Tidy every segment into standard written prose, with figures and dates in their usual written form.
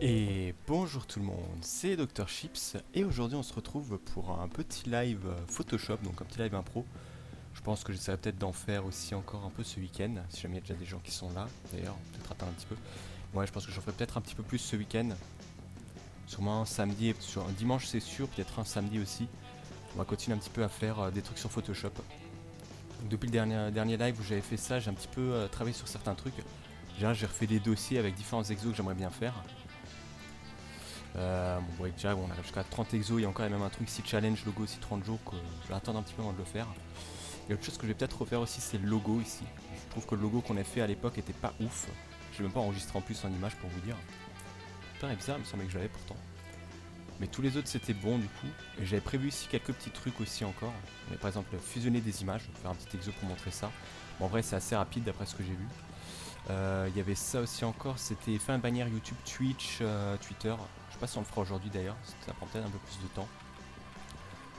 Et bonjour tout le monde, c'est Dr Chips et aujourd'hui on se retrouve pour un petit live Photoshop, donc un petit live impro. Je pense que j'essaierai peut-être d'en faire aussi encore un peu ce week-end, si jamais il y a déjà des gens qui sont là, d'ailleurs, peut-être attendre un petit peu. Ouais, je pense que j'en ferai peut-être un petit peu plus ce week-end, sûrement un samedi, et sur un dimanche c'est sûr, peut-être un samedi aussi. On va continuer un petit peu à faire des trucs sur Photoshop. Donc, depuis le dernier live où j'avais fait ça, j'ai un petit peu travaillé sur certains trucs. Déjà j'ai refait des dossiers avec différents exos que j'aimerais bien faire. Bon, ouais, déjà, on arrive jusqu'à 30 exos. Il y a encore même un truc, si challenge logo, si 30 jours, que je vais attendre un petit peu avant de le faire. Et autre chose que je vais peut-être refaire aussi, c'est le logo ici. Je trouve que le logo qu'on a fait à l'époque était pas ouf. Je vais même pas enregistrer en plus en image pour vous dire. Putain, bizarre, il me semblait que je l'avais pourtant. Mais tous les autres c'était bon du coup. Et j'avais prévu ici quelques petits trucs aussi encore. Mais par exemple, fusionner des images, faire un petit exo pour montrer ça. Bon, en vrai, c'est assez rapide d'après ce que j'ai vu. Il y avait ça aussi encore, c'était faire une bannière YouTube, Twitch, Twitter. Je sais pas si on le fera aujourd'hui d'ailleurs, ça prend peut-être un peu plus de temps.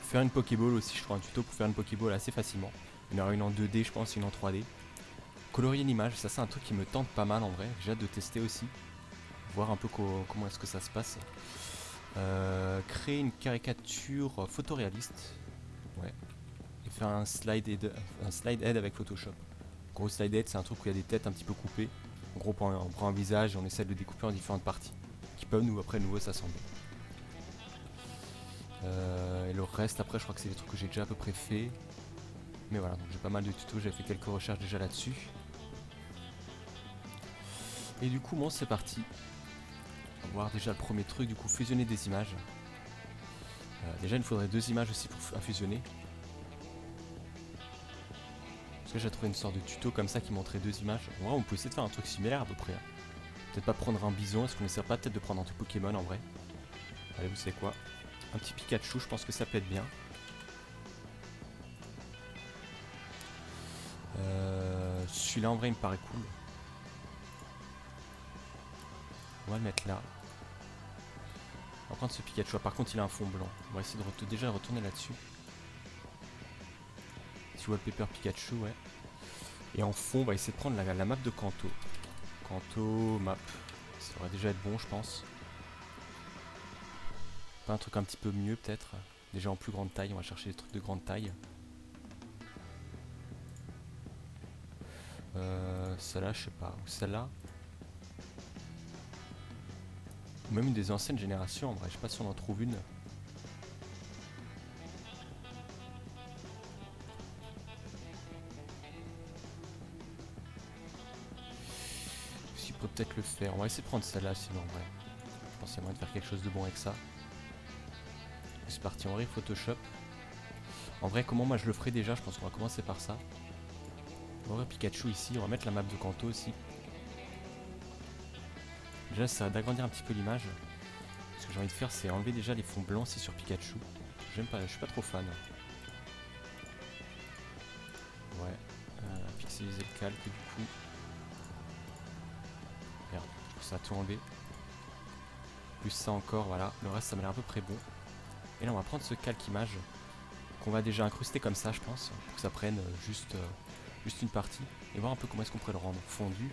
Faire une Pokéball aussi, je ferai un tuto pour faire une Pokéball assez facilement. Il y en aura une en 2D, je pense, une en 3D. Colorier l'image, ça c'est un truc qui me tente pas mal en vrai, j'ai hâte de tester aussi. Voir un peu comment est-ce que ça se passe. Créer une caricature photoréaliste. Ouais. Et faire un slide head avec Photoshop. Gros slide head, c'est un truc où il y a des têtes un petit peu coupées. En gros, on prend un visage et on essaie de le découper en différentes parties qui peuvent après nouveau s'assembler. Et le reste, après, je crois que c'est des trucs que j'ai déjà à peu près fait. Mais voilà, donc j'ai pas mal de tutos, j'ai fait quelques recherches déjà là-dessus. Et du coup, bon, c'est parti. On va voir déjà le premier truc, du coup, fusionner des images. Déjà, il me faudrait 2 images aussi pour fusionner. Parce que j'ai trouvé une sorte de tuto comme ça qui montrait 2 images. En vrai, on peut essayer de faire un truc similaire à peu près. Peut-être pas prendre un bison, est-ce qu'on essaie pas peut-être de prendre un truc Pokémon en vrai. Allez, vous savez quoi, un petit Pikachu, je pense que ça peut être bien. Celui-là en vrai il me paraît cool. On va le mettre là. On va prendre ce Pikachu. Par contre il a un fond blanc. On va essayer de déjà retourner là-dessus. Si wallpaper Pikachu, ouais. Et en fond on va essayer de prendre la map de Kanto. Kanto map. Ça devrait déjà être bon je pense. Pas un truc un petit peu mieux peut-être. Déjà en plus grande taille, on va chercher des trucs de grande taille. Celle-là je sais pas. Ou celle-là. Ou même une des anciennes générations en vrai. Je sais pas si on en trouve une. Si on peut peut-être le faire. On va essayer de prendre celle-là sinon en vrai. Je pense qu'il y a moyen de faire quelque chose de bon avec ça. C'est parti, on va Photoshop. En vrai, comment moi je le ferai déjà? Je pense qu'on va commencer par ça. On va ouvrir Pikachu ici, on va mettre la map de Kanto aussi. Déjà, ça va d'agrandir un petit peu l'image. Ce que j'ai envie de faire, c'est enlever déjà les fonds blancs ici sur Pikachu. J'aime pas, je suis pas trop fan. Ouais, pixeliser le calque du coup. Merde, je trouve ça a tout enlevé. Plus ça encore, voilà. Le reste, ça m'a l'air à peu près bon. Et là, on va prendre ce calque image qu'on va déjà incruster comme ça, je pense, pour que ça prenne juste une partie. Et voir un peu comment est-ce qu'on pourrait le rendre fondu.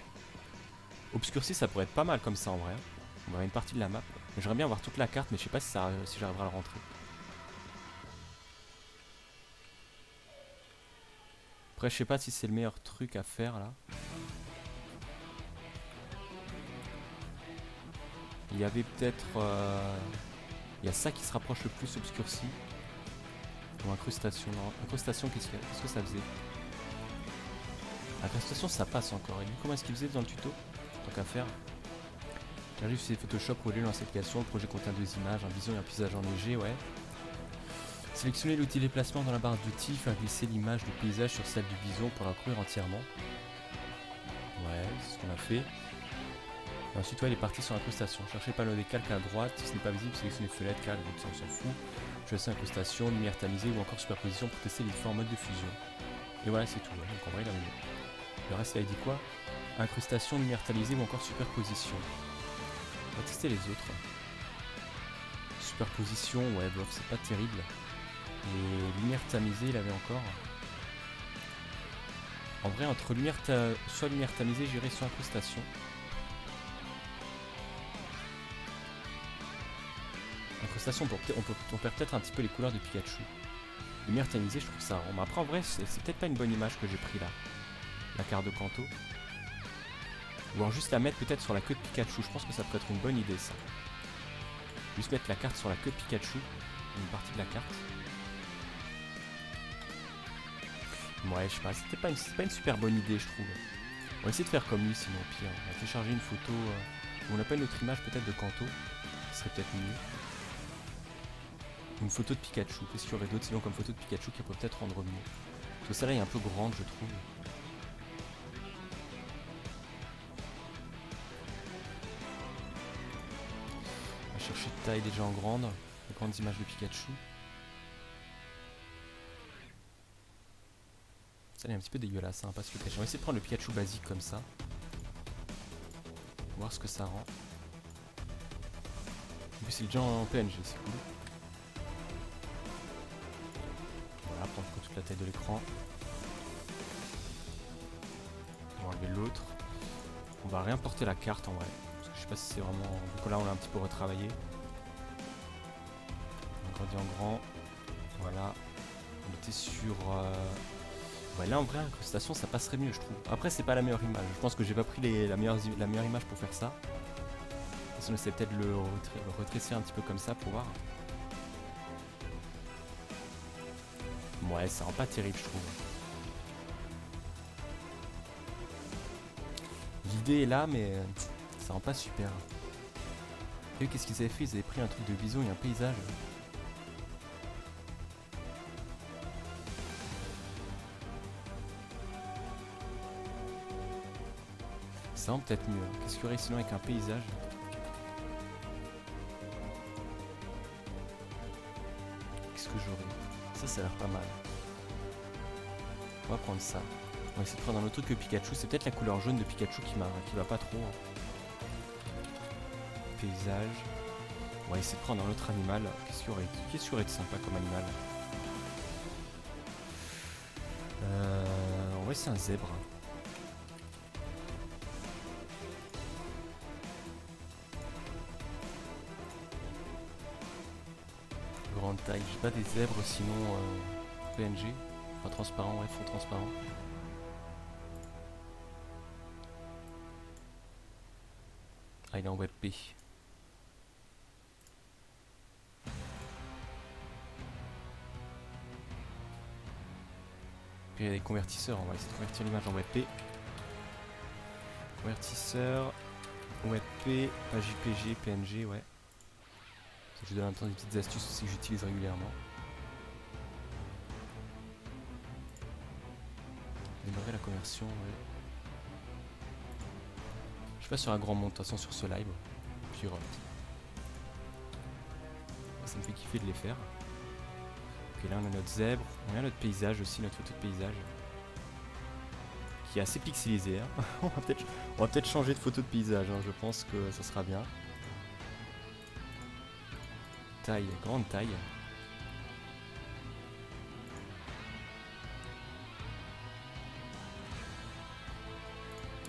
Obscurci, ça pourrait être pas mal comme ça en vrai. On va avoir une partie de la map. J'aimerais bien avoir toute la carte, mais je sais pas si j'arriverai à le rentrer. Après, je sais pas si c'est le meilleur truc à faire là. Il y avait peut-être. Il y a ça qui se rapproche le plus obscurci. Ou incrustation. Non, incrustation, qu'est-ce que ça faisait? Incrustation, ça passe encore. Et lui, comment est-ce qu'il faisait dans le tuto? Tant qu'à faire. J'ai utilisé Photoshop pour lui lancer l'application. Le projet contient 2 images, un bison et un paysage enneigé, ouais. Sélectionnez l'outil déplacement dans la barre d'outils, faire glisser l'image du paysage sur celle du bison pour la couvrir entièrement. Ouais, c'est ce qu'on a fait. Et ensuite, ouais, il est parti sur incrustation. Cherchez pas le décalque à droite, si ce n'est pas visible, sélectionnez fenêtre, cadre, on s'en fout. Choisissez incrustation, lumière tamisée ou encore superposition pour tester les différents modes de fusion. Et voilà, c'est tout. Ouais. Donc en vrai, il a mis. Le reste, il a dit quoi? Incrustation, lumière tamisée ou encore superposition. On va tester les autres. Superposition, ouais, bof, c'est pas terrible. Et lumière tamisée, il avait encore. En vrai, entre soit lumière tamisée, j'irais sur incrustation. station, on perd peut-être un petit peu les couleurs de Pikachu. Lumière tamisée, je trouve ça rend. Mais après, en vrai, c'est peut-être pas une bonne image que j'ai pris là. La carte de Kanto. Ou alors juste la mettre peut-être sur la queue de Pikachu. Je pense que ça peut être une bonne idée, ça. Juste mettre la carte sur la queue de Pikachu. Une partie de la carte. Ouais, je sais pas. C'est pas une super bonne idée, je trouve. On va essayer de faire comme lui, sinon, au pire. On va télécharger une photo. On n'a pas une autre image peut-être de Kanto. Ce serait peut-être mieux. Une photo de Pikachu. Qu'est-ce qu'il y aurait d'autre sinon comme photo de Pikachu qui pourrait peut-être rendre mieux? Parce que celle-là est un peu grande, je trouve. On va chercher de taille déjà en grande. Les grandes images de Pikachu. Ça, elle est un petit peu dégueulasse, hein, pas se le cacher. On va essayer de prendre le Pikachu basique comme ça. Voir ce que ça rend. En plus, c'est déjà en PNG, c'est cool. Voilà, prendre toute la taille de l'écran. On va enlever l'autre. On va réimporter la carte en vrai. Parce que je sais pas si c'est vraiment. Donc là, on l'a un petit peu retravaillé. On grandit en grand. Voilà. On était sur. Ouais, là en vrai, incrustation ça passerait mieux, je trouve. Après, c'est pas la meilleure image. Je pense que j'ai pas pris la meilleure image pour faire ça. On essaie peut-être le retrécir un petit peu comme ça pour voir. Ouais, ça rend pas terrible, je trouve. L'idée est là, mais ça rend pas super. Et qu'est-ce qu'ils avaient fait? Ils avaient pris un truc de bison et un paysage. Ça rend peut-être mieux. Qu'est-ce qu'il y aurait sinon avec un paysage? Qu'est-ce que j'aurais? Ça a l'air pas mal. On va prendre ça. On va essayer de prendre un autre truc que Pikachu. C'est peut-être la couleur jaune de Pikachu qui va pas trop. Paysage. On va essayer de prendre un autre animal. Qu'est-ce qu'il y aurait de sympa comme animal? On va essayer un zèbre. Grande taille. J'ai pas des zèbres sinon PNG. Enfin transparent, ouais, fond transparent. Ah, il est en WebP. Puis il y a des convertisseurs, on va essayer de convertir l'image en WebP. Convertisseur, WebP, pas JPG, PNG, ouais. Je vous donne un temps des petites astuces aussi que j'utilise régulièrement. Démarrer la conversion, ouais. Je suis pas sur un grand monde de toute façon sur ce live. Puis ça me fait kiffer de les faire. Ok, là on a notre zèbre, on a notre paysage aussi, notre photo de paysage. Qui est assez pixelisé. Hein. on va peut-être changer de photo de paysage, hein. Je pense que ça sera bien. Taille, grande taille.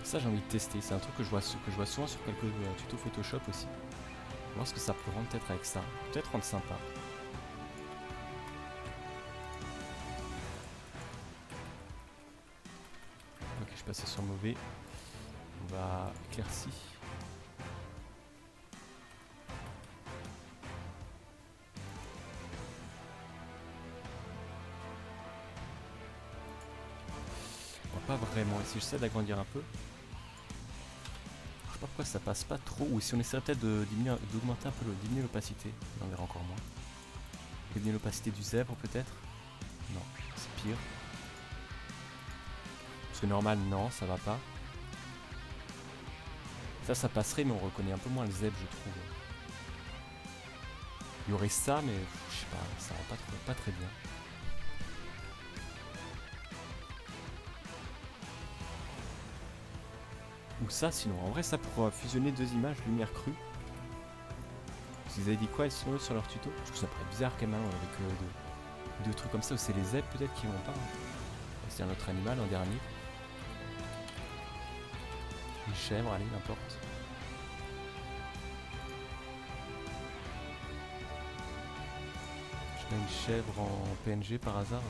Ça j'ai envie de tester, c'est un truc que je vois souvent sur quelques tutos Photoshop aussi. Voir ce que ça peut rendre peut-être avec ça. Peut-être rendre sympa. Ok, je passe sur mauvais. On va éclaircir. Pas vraiment, et si j'essaie d'agrandir un peu, je sais pas pourquoi ça passe pas trop, ou si on essaierait peut-être d'augmenter un peu, diminuer l'opacité, on verra encore moins. Diminuer l'opacité du zèbre peut-être. Non, c'est pire. Parce que normal, non, ça va pas. Ça passerait, mais on reconnaît un peu moins le zèbre, je trouve. Il y aurait ça, mais je sais pas, ça rend pas très bien. Ou ça sinon, en vrai ça pour fusionner deux images lumière crue. Vous avez dit quoi sinon sur leur tuto? Je trouve ça paraît bizarre quand même avec deux trucs comme ça, ou c'est les zèbres peut-être qui vont pas. C'est un autre animal, un dernier. Une chèvre, allez, n'importe. T'as une chèvre en PNG par hasard?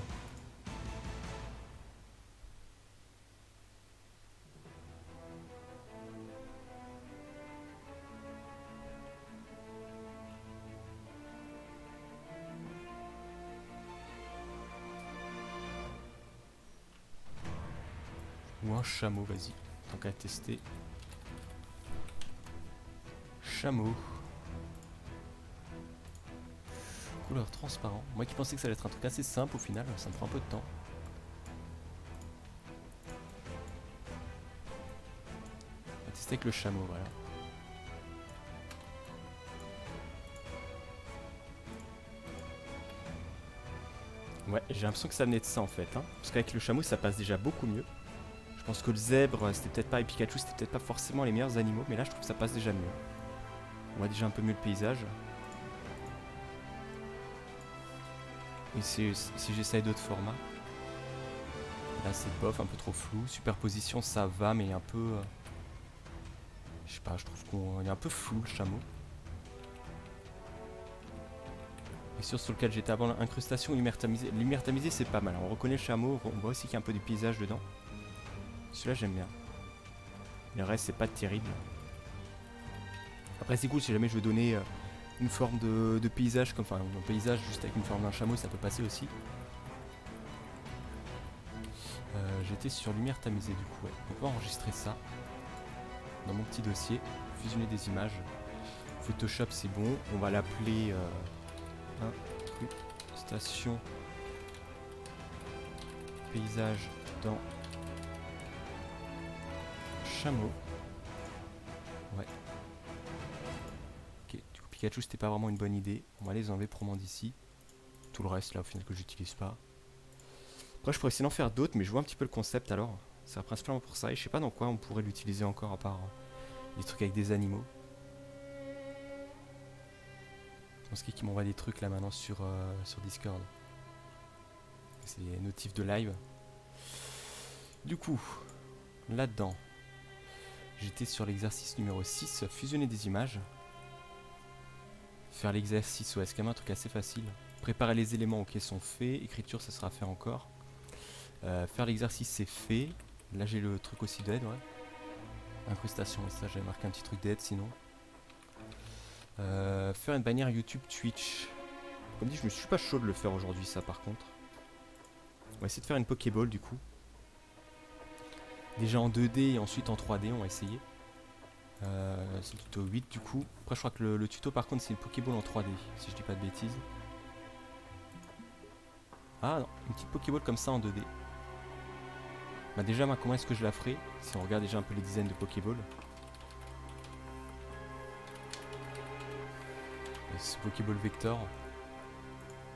Ou un chameau, vas-y. Tant qu'à tester. Chameau. Couleur transparent. Moi qui pensais que ça allait être un truc assez simple au final, ça me prend un peu de temps. On va tester avec le chameau, voilà. Ouais, j'ai l'impression que ça venait de ça en fait, hein. Parce qu'avec le chameau ça passe déjà beaucoup mieux. Je pense que le zèbre c'était peut-être pas, et Pikachu c'était peut-être pas forcément les meilleurs animaux, mais là je trouve que ça passe déjà mieux. On voit déjà un peu mieux le paysage. Et si j'essaye d'autres formats. Là c'est bof, un peu trop flou. Superposition ça va, mais un peu... je sais pas, je trouve qu'on est un peu flou le chameau. Et sur lequel j'étais avant, l'incrustation lumière tamisée. Lumière tamisée c'est pas mal, on reconnaît le chameau, on voit aussi qu'il y a un peu du paysage dedans. Celui-là j'aime bien. Le reste c'est pas terrible. Après c'est cool si jamais je veux donner une forme de paysage, comme, enfin un paysage juste avec une forme d'un chameau, ça peut passer aussi. J'étais sur lumière tamisée du coup, ouais. On peut enregistrer ça dans mon petit dossier, fusionner des images. Photoshop c'est bon, on va l'appeler station paysage dans chameau. Ouais. Ok, du coup Pikachu c'était pas vraiment une bonne idée. On va les enlever proprement d'ici. Tout le reste là au final que j'utilise pas. Après je pourrais essayer d'en faire d'autres, mais je vois un petit peu le concept alors. C'est principalement pour ça et je sais pas dans quoi on pourrait l'utiliser encore à part des trucs avec des animaux. Je pense qu'il m'envoie des trucs là maintenant sur Discord. C'est des notifs de live. Du coup, là-dedans, j'étais sur l'exercice numéro 6, fusionner des images. Faire l'exercice, ouais, c'est quand même un truc assez facile. Préparer les éléments, ok, sont faits. Écriture, ça sera fait encore. Faire l'exercice, c'est fait. Là, j'ai le truc aussi d'aide, ouais. Incrustation, ça, j'avais marqué un petit truc d'aide sinon. Faire une bannière YouTube Twitch. Comme dit, je me suis pas chaud de le faire aujourd'hui, ça par contre. On va essayer de faire une Pokéball du coup. Déjà en 2D et ensuite en 3D, on va essayer. C'est le tuto 8 du coup. Après, je crois que le tuto par contre, c'est une Pokéball en 3D, si je dis pas de bêtises. Ah non, une petite Pokéball comme ça en 2D. Bah déjà, moi, comment est-ce que je la ferai? Si on regarde déjà un peu les designs de Pokéball. Ce Pokéball Vector,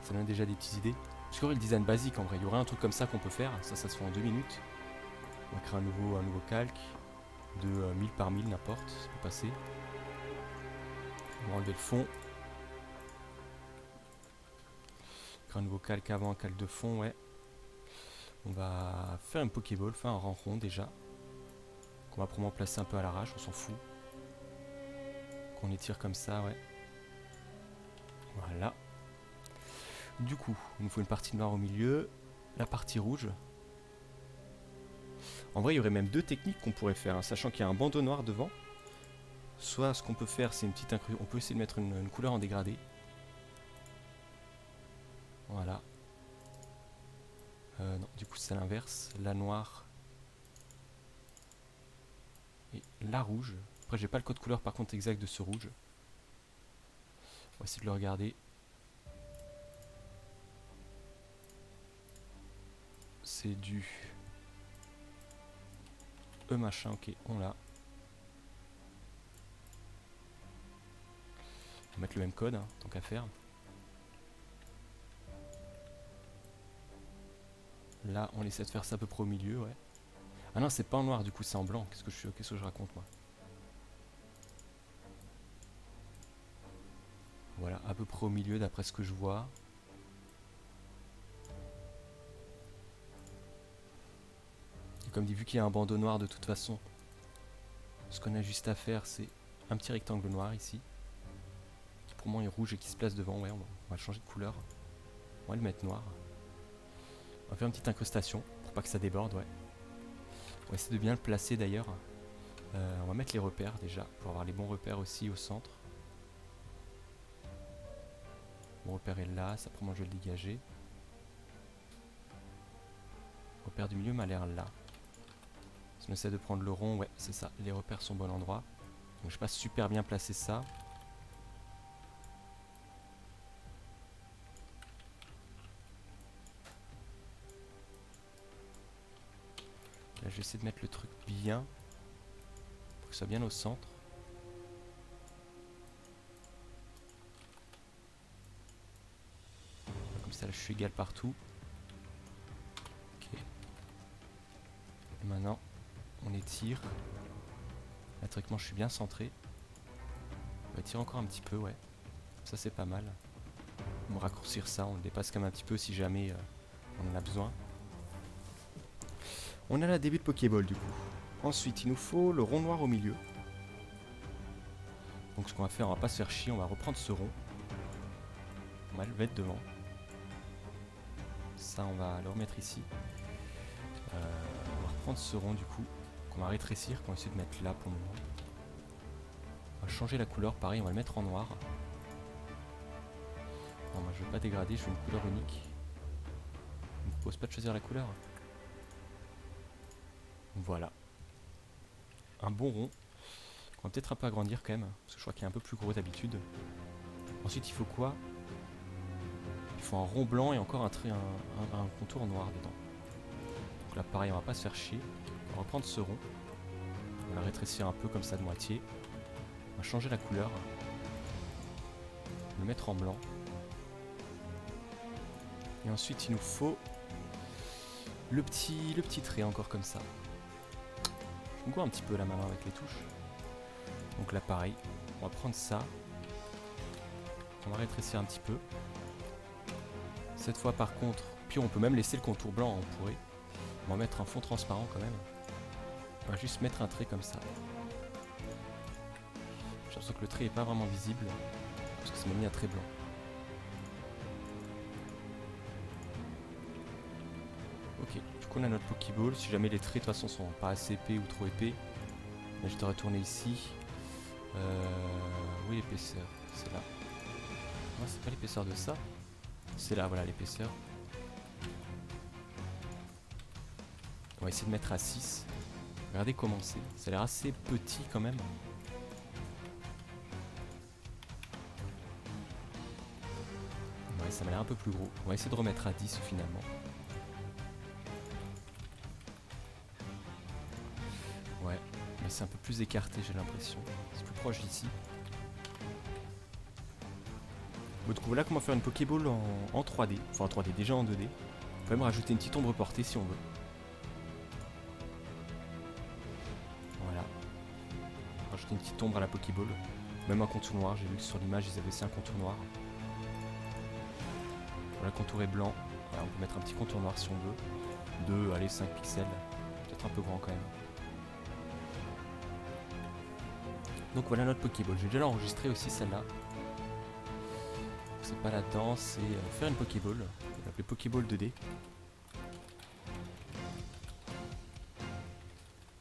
ça donne déjà des petites idées. Parce qu'il y aurait le design basique en vrai, il y aurait un truc comme ça qu'on peut faire, ça se fait en 2 minutes. On va créer un nouveau calque de 1000 par 1000, n'importe, ça peut passer. On va enlever le fond. Créer un nouveau calque avant, un calque de fond, ouais. On va faire une Pokéball, faire un rang rond déjà. Qu'on va probablement placer un peu à l'arrache, on s'en fout. Qu'on étire comme ça, ouais. Voilà. Du coup, il nous faut une partie noire au milieu, la partie rouge. En vrai, il y aurait même deux techniques qu'on pourrait faire, hein, sachant qu'il y a un bandeau noir devant. Soit ce qu'on peut faire, c'est une petite on peut essayer de mettre une couleur en dégradé. Voilà. Non, du coup c'est l'inverse. La noire et la rouge. Après, j'ai pas le code couleur par contre exact de ce rouge. On va essayer de le regarder. C'est du E machin, ok, on l'a. On va mettre le même code, hein, tant qu'à faire. Là, on essaie de faire ça à peu près au milieu, ouais. Ah non, c'est pas en noir, du coup, c'est en blanc. Qu'est-ce que je raconte, moi? Voilà, à peu près au milieu, d'après ce que je vois. Et comme dit, vu qu'il y a un bandeau noir de toute façon, ce qu'on a juste à faire, c'est un petit rectangle noir ici. Qui pour moi est rouge et qui se place devant. Ouais, on va le changer de couleur. On va le mettre noir. On va faire une petite incrustation pour pas que ça déborde, ouais. On va essayer de bien le placer d'ailleurs. On va mettre les repères déjà pour avoir les bons repères aussi au centre. Mon repère est là, ça prend, moi je vais le dégager. Le repère du milieu m'a l'air là. Si on essaie de prendre le rond, ouais, c'est ça. Les repères sont au bon endroit. Donc je n'ai pas super bien placé ça. Là, je vais essayer de mettre le truc bien. Pour que ce soit bien au centre. Comme ça, là, je suis égal partout. Ok. Et maintenant, on étire. Là, théoriquement, je suis bien centré. On va étirer encore un petit peu, ouais. Ça, c'est pas mal. On va raccourcir ça, on le dépasse quand même un petit peu si jamais on en a besoin. On a la début de Pokéball du coup. Ensuite, il nous faut le rond noir au milieu. Donc ce qu'on va faire, on va pas se faire chier, on va reprendre ce rond. On va le mettre devant. Ça, on va le remettre ici. On va reprendre ce rond du coup, qu'on va rétrécir, qu'on va essayer de mettre là pour le moment. On va changer la couleur, pareil, on va le mettre en noir. Non, moi je veux pas dégrader, je veux une couleur unique. On ne propose pas de choisir la couleur. Voilà. Un bon rond. On va peut-être un peu agrandir quand même, parce que je crois qu'il est un peu plus gros d'habitude. Ensuite, il faut quoi? Il faut un rond blanc et encore un contour noir dedans. Donc là, pareil, on va pas se faire chier. On va reprendre ce rond. On va le rétrécir un peu comme ça de moitié. On va changer la couleur. Le mettre en blanc. Et ensuite, il nous faut le petit trait encore comme ça. Je me vois un petit peu là maintenant avec les touches. Donc là, pareil, on va prendre ça. On va rétrécir un petit peu. Cette fois, par contre, puis on peut même laisser le contour blanc, on pourrait. On va mettre un fond transparent quand même. On va juste mettre un trait comme ça. J'ai l'impression que le trait n'est pas vraiment visible, parce que ça m'a mis un trait blanc. Ok, du coup on a notre Pokéball. Si jamais les traits de toute façon sont pas assez épais ou trop épais, là je dois retourner ici. Oui, l'épaisseur, c'est là. Non, c'est pas l'épaisseur de ça. C'est là, voilà l'épaisseur. On va essayer de mettre à 6. Regardez comment c'est. Ça a l'air assez petit quand même. Ouais, ça m'a l'air un peu plus gros. On va essayer de remettre à 10 finalement. Ouais, mais c'est un peu plus écarté, j'ai l'impression. C'est plus proche d'ici. Bon, du coup, voilà comment faire une Pokéball en 3D. Enfin en 3D, déjà en 2D. On peut même rajouter une petite ombre portée si on veut. Voilà. Rajouter une petite ombre à la Pokéball. Même un contour noir, j'ai vu que sur l'image ils avaient aussi un contour noir. Voilà, le contour est blanc. Voilà, on peut mettre un petit contour noir si on veut. De, allez, 5 pixels. Peut-être un peu grand quand même. Donc voilà notre Pokéball. J'ai déjà l'enregistré aussi celle-là. C'est pas là-dedans, c'est faire une Pokéball. On va l'appeler Pokéball 2D.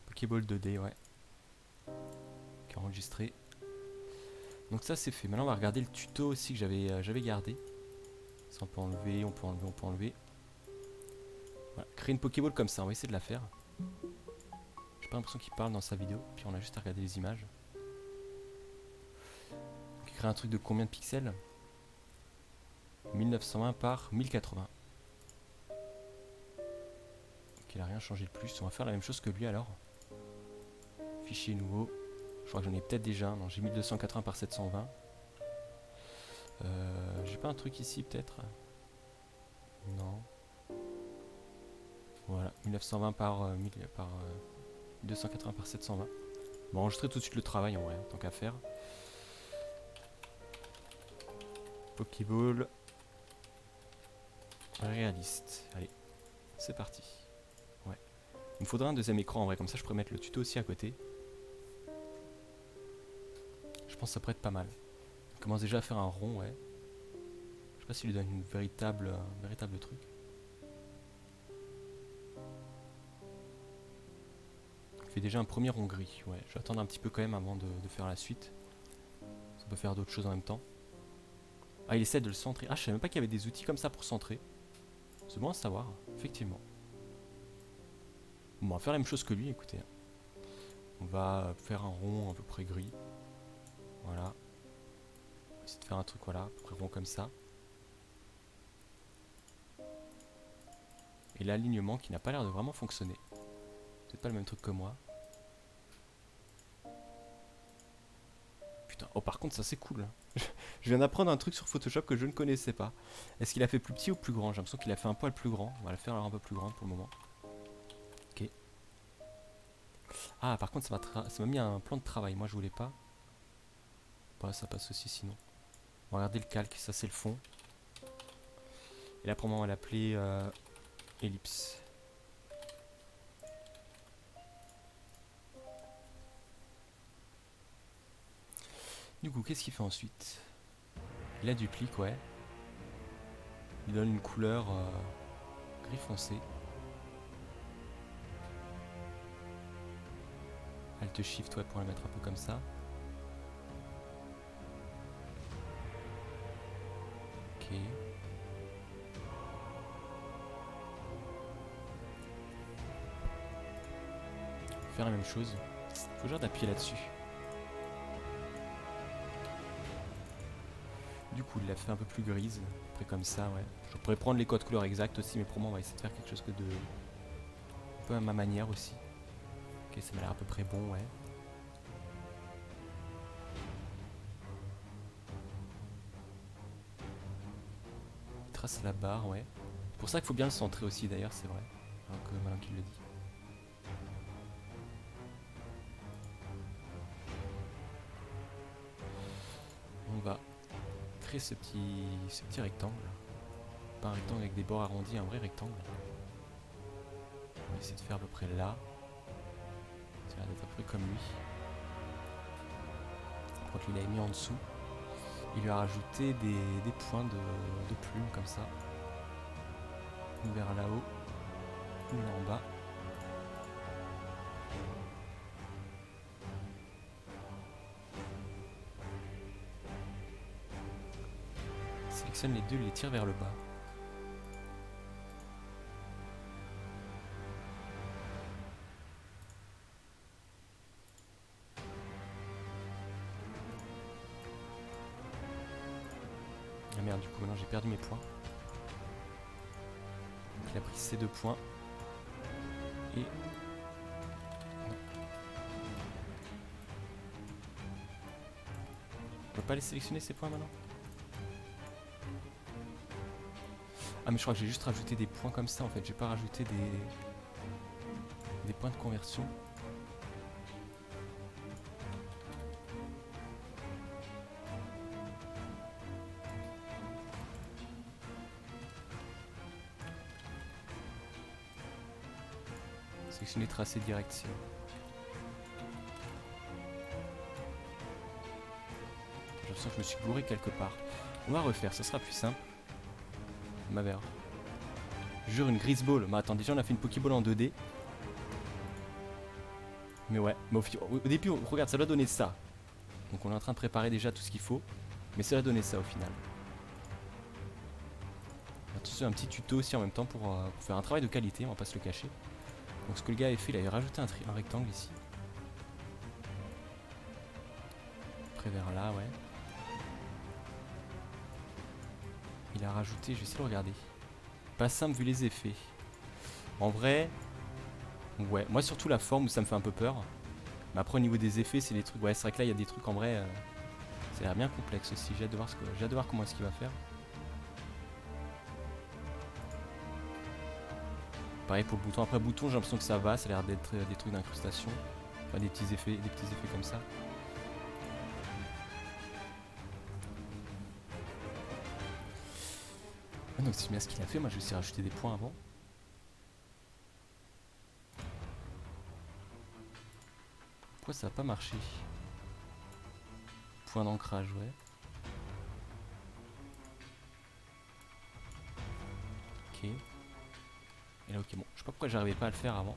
Pokéball 2D, ouais. Qui est enregistré. Donc ça c'est fait. Maintenant on va regarder le tuto aussi que j'avais gardé. Ça on peut enlever, on peut enlever, on peut enlever. Voilà. Créer une Pokéball comme ça, on va essayer de la faire. J'ai pas l'impression qu'il parle dans sa vidéo, puis on a juste à regarder les images. Donc créer un truc de combien de pixels? 1920 par 1080. Donc il a rien changé de plus. On va faire la même chose que lui alors. Fichier nouveau. Je crois que j'en ai peut-être déjà un. Non, j'ai 1280 par 720. J'ai pas un truc ici peut-être? Non. Voilà, 1920 par 280 par 720. Bon, enregistrer tout de suite le travail en vrai, tant qu'à faire. Pokéball. Réaliste. Allez, c'est parti. Ouais. Il me faudra un deuxième écran en vrai, comme ça je pourrais mettre le tuto aussi à côté. Je pense que ça pourrait être pas mal. On commence déjà à faire un rond, ouais. Je sais pas s'il lui donne une véritable, véritable truc. Il fait déjà un premier rond gris. Ouais, je vais attendre un petit peu quand même avant de faire la suite. On peut faire d'autres choses en même temps. Ah, il essaie de le centrer. Ah, je savais même pas qu'il y avait des outils comme ça pour centrer. C'est bon à savoir, effectivement. Bon, on va faire la même chose que lui, écoutez. On va faire un rond à peu près gris. Voilà. On va essayer de faire un truc, voilà, à peu près rond comme ça. Et l'alignement qui n'a pas l'air de vraiment fonctionner. Peut-être pas le même truc que moi. Putain, oh par contre ça c'est cool. Je viens d'apprendre un truc sur Photoshop que je ne connaissais pas. Est-ce qu'il a fait plus petit ou plus grand? J'ai l'impression qu'il a fait un poil plus grand. On va le faire alors un peu plus grand pour le moment. Ok. Ah par contre ça m'a mis un plan de travail. Moi je voulais pas. Bah ça passe aussi sinon. On va regarder le calque, ça c'est le fond. Et là pour moi on va l'appeler ellipse. Du coup qu'est-ce qu'il fait ensuite? Il la duplique, ouais. Il donne une couleur gris foncé. Alt Shift, ouais, pour la mettre un peu comme ça. Ok. Faire la même chose. Faut genre d'appuyer là-dessus. Du coup, il l'a fait un peu plus grise. Après comme ça, ouais. Je pourrais prendre les codes couleurs exacts aussi, mais pour moi, on va essayer de faire quelque chose de un peu à ma manière aussi. Ok, ça m'a l'air à peu près bon, ouais. Il trace la barre, ouais. C'est pour ça qu'il faut bien le centrer aussi, d'ailleurs, c'est vrai. Maintenant qu'il le dit. On va créer ce petit rectangle. Pas un rectangle avec des bords arrondis, un vrai rectangle. On va essayer de faire à peu près là. Ça va être à peu près comme lui. Par contre, il l'a mis en dessous. Il lui a rajouté des points de plumes comme ça. Une vers là-haut, une en bas. Il sélectionne les deux, il les tire vers le bas. Ah merde, du coup maintenant j'ai perdu mes points. Donc il a pris ces 2 points. Et... non. On peut pas les sélectionner ces points maintenant? Ah mais je crois que j'ai juste rajouté des points comme ça en fait. J'ai pas rajouté des points de conversion. Sélectionner tracé direct sinon. J'ai l'impression que je me suis gouré quelque part. On va refaire, ça sera plus simple. Ma verre. Jure une Greaseball. Mais attends, déjà on a fait une Pokéball en 2D. Mais ouais, mais au début, regarde, ça doit donner ça. Donc on est en train de préparer déjà tout ce qu'il faut. Mais ça va donner ça au final. Attention, un petit tuto aussi en même temps pour faire un travail de qualité, on va pas se le cacher. Donc ce que le gars avait fait, il avait rajouté un rectangle ici. Après vers là, ouais. Il a rajouté, je vais essayer de regarder. Pas simple vu les effets. En vrai, ouais, moi surtout la forme où ça me fait un peu peur. Mais après au niveau des effets, c'est des trucs, ouais, c'est vrai que là il y a des trucs en vrai, ça a l'air bien complexe aussi. J'ai hâte de voir comment est-ce qu'il va faire. Pareil pour le bouton. Après bouton, j'ai l'impression que ça va, ça a l'air d'être des trucs d'incrustation. Enfin des petits effets comme ça. Ah, donc c'est bien ce qu'il a fait, moi je vais essayer de rajouter des points avant. Pourquoi ça n'a pas marché? Point d'ancrage, ouais. Ok. Et là, ok, bon. Je sais pas pourquoi j'arrivais pas à le faire avant.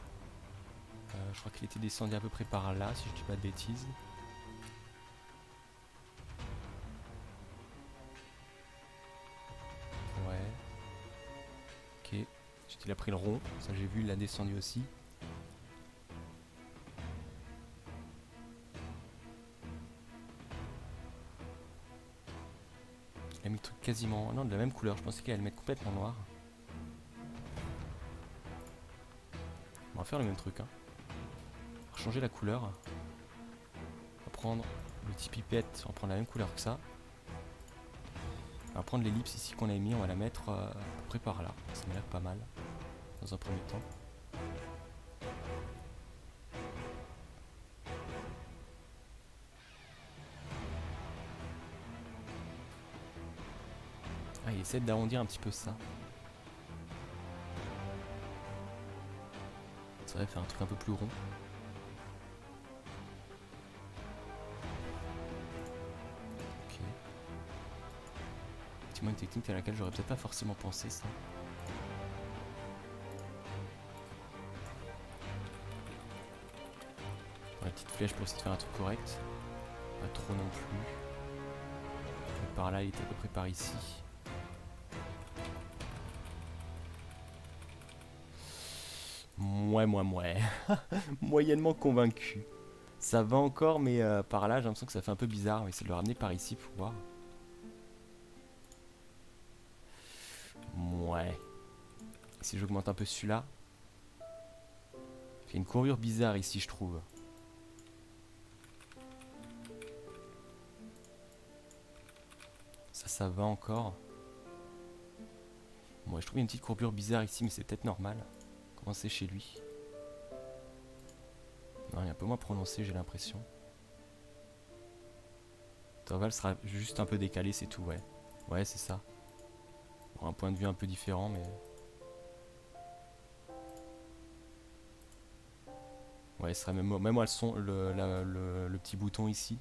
Je crois qu'il était descendu à peu près par là, si je dis pas de bêtises. Ouais. Ok. Il a pris le rond. Ça, j'ai vu, il l'a descendu aussi. Il a mis le truc quasiment... Non, de la même couleur. Je pensais qu'il allait le mettre complètement noir. On va faire le même truc, hein. On va changer la couleur. On va prendre le petit pipette. On va prendre la même couleur que ça. On va prendre l'ellipse ici qu'on a mis. On va la mettre à peu près par là. Ça m'a l'air pas mal. Dans un premier temps. Ah, il essaie d'arrondir un petit peu ça. C'est vrai, faire un truc un peu plus rond. Ok. Effectivement, une technique à laquelle j'aurais peut-être pas forcément pensé, ça. La petite flèche pour essayer de faire un truc correct. Pas trop non plus. Et par là, il était à peu près par ici. Mouais. Moyennement convaincu. Ça va encore, mais par là, j'ai l'impression que ça fait un peu bizarre. On va essayer de le ramener par ici pour voir. Ouais. Si j'augmente un peu celui-là. Il fait une courbure bizarre ici, je trouve. Ça va encore. Moi, je trouve une petite courbure bizarre ici, mais c'est peut-être normal. Comment c'est chez lui? Non, il est un peu moins prononcé, j'ai l'impression. L'intervalle sera juste un peu décalé, c'est tout, ouais. Ouais, c'est ça. Bon, un point de vue un peu différent, mais... Ouais, ce serait même moi le son, le petit bouton ici.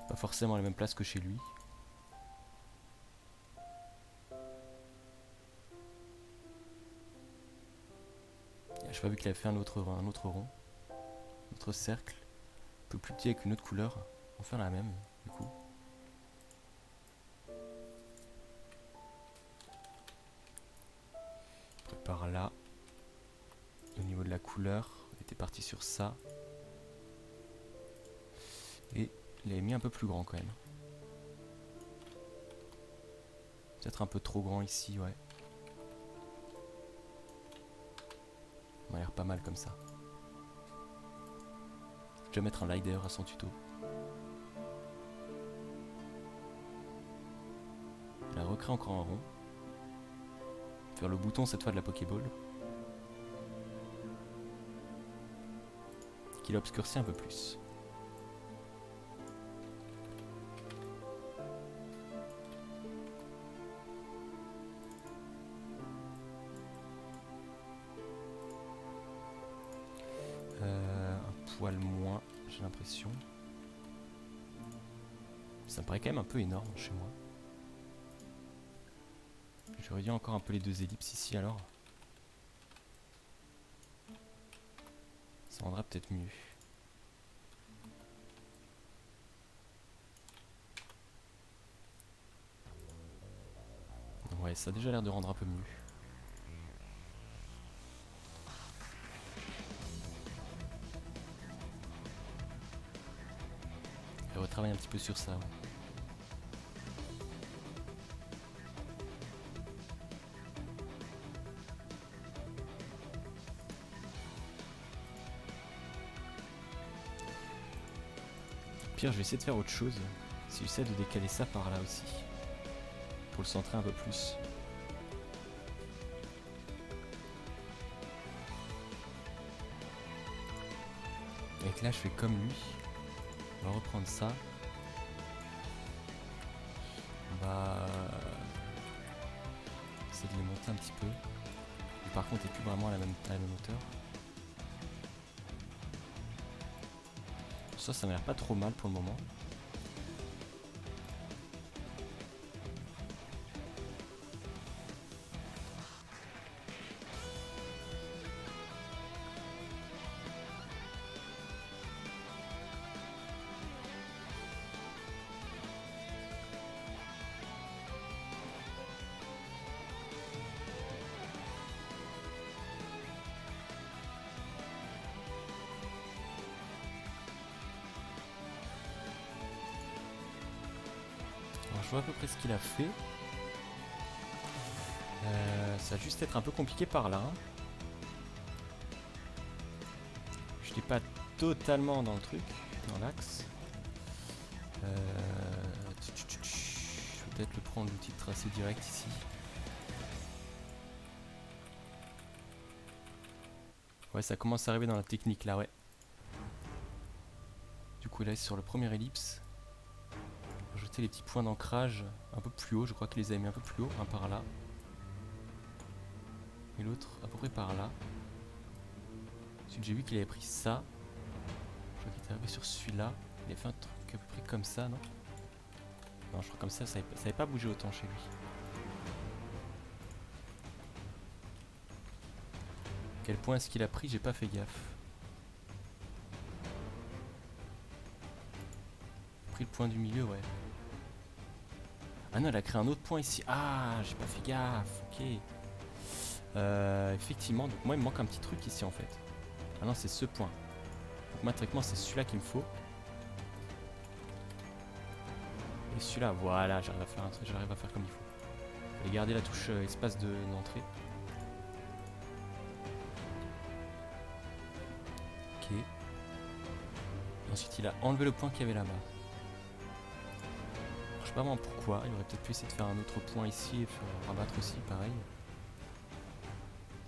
Pas forcément à la même place que chez lui. Je pas vu qu'il avait fait un autre rond. Un autre cercle. Un peu plus petit avec une autre couleur. On va faire la même, du coup. Après, par là. Au niveau de la couleur, on était parti sur ça. Et il avait mis un peu plus grand quand même. Peut-être un peu trop grand ici, ouais. Ça m'a l'air pas mal comme ça. Je vais mettre un lighter à son tuto. La recrée encore en rond. Faire le bouton cette fois de la Pokéball. Qui l'obscurcit un peu plus. Un poil moins, j'ai l'impression. Ça me paraît quand même un peu énorme chez moi. Je réduis encore un peu les deux ellipses ici alors. Ça rendra peut-être mieux. Ouais, ça a déjà l'air de rendre un peu mieux. Et retravailler un petit peu sur ça. Ouais. Au pire, je vais essayer de faire autre chose. Si j'essaie de décaler ça par là aussi. Pour le centrer un peu plus. Et que là, je fais comme lui. On va reprendre ça. On va essayer de les monter un petit peu. Mais par contre, il n'est plus vraiment à la même hauteur. Ça m'a l'air pas trop mal pour le moment. je vois à peu près ce qu'il a fait. Ça va juste être un peu compliqué par là. Hein. Je n'étais pas totalement dans le truc, dans l'axe. Je vais peut-être le prendre l'outil de tracé direct ici. Ouais, ça commence à arriver dans la technique là, ouais. Du coup, là, sur le premier ellipse, ajouter les petits points d'ancrage un peu plus haut. Je crois qu'il les a mis un peu plus haut, un par là. Et l'autre à peu près par là. Ensuite, j'ai vu qu'il avait pris ça. Je crois qu'il est arrivé sur celui-là. Il a fait un truc à peu près comme ça, non? Non, je crois comme ça n'avait pas bougé autant chez lui. Quel point est-ce qu'il a pris? J'ai pas fait gaffe. Il a pris le point du milieu, ouais. Ah non, elle a créé un autre point ici. Ah, j'ai pas fait gaffe, ok. Effectivement, donc moi il me manque un petit truc ici en fait. Ah non, c'est ce point. Donc moi, théoriquement, c'est celui-là qu'il me faut. Et celui-là, voilà, j'arrive à faire un truc, j'arrive à faire comme il faut. Et garder la touche espace d'entrée. Ok. Et ensuite, il a enlevé le point qu'il y avait là-bas. Je sais pas vraiment pourquoi. Il aurait peut-être pu essayer de faire un autre point ici et faire rabattre aussi, pareil.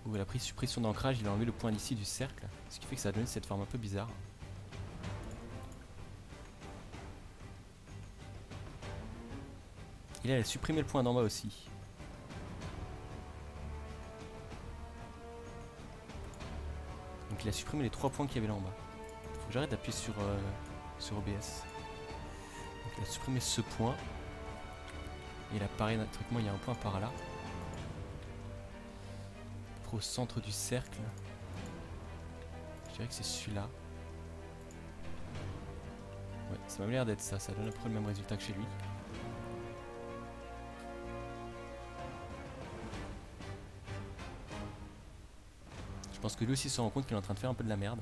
Où il a pris suppression d'ancrage, il a enlevé le point d'ici du cercle. Ce qui fait que ça a donné cette forme un peu bizarre. Et là, il a supprimé le point d'en bas aussi. Donc il a supprimé les 3 points qu'il y avait là en bas. Faut que j'arrête d'appuyer sur OBS. Donc il a supprimé ce point. Et là, pareil, naturellement, il y a un point par là. Au centre du cercle. Je dirais que c'est celui-là. Ouais, ça m'a l'air d'être ça. Ça donne à peu près le même résultat que chez lui. Je pense que lui aussi se rend compte qu'il est en train de faire un peu de la merde.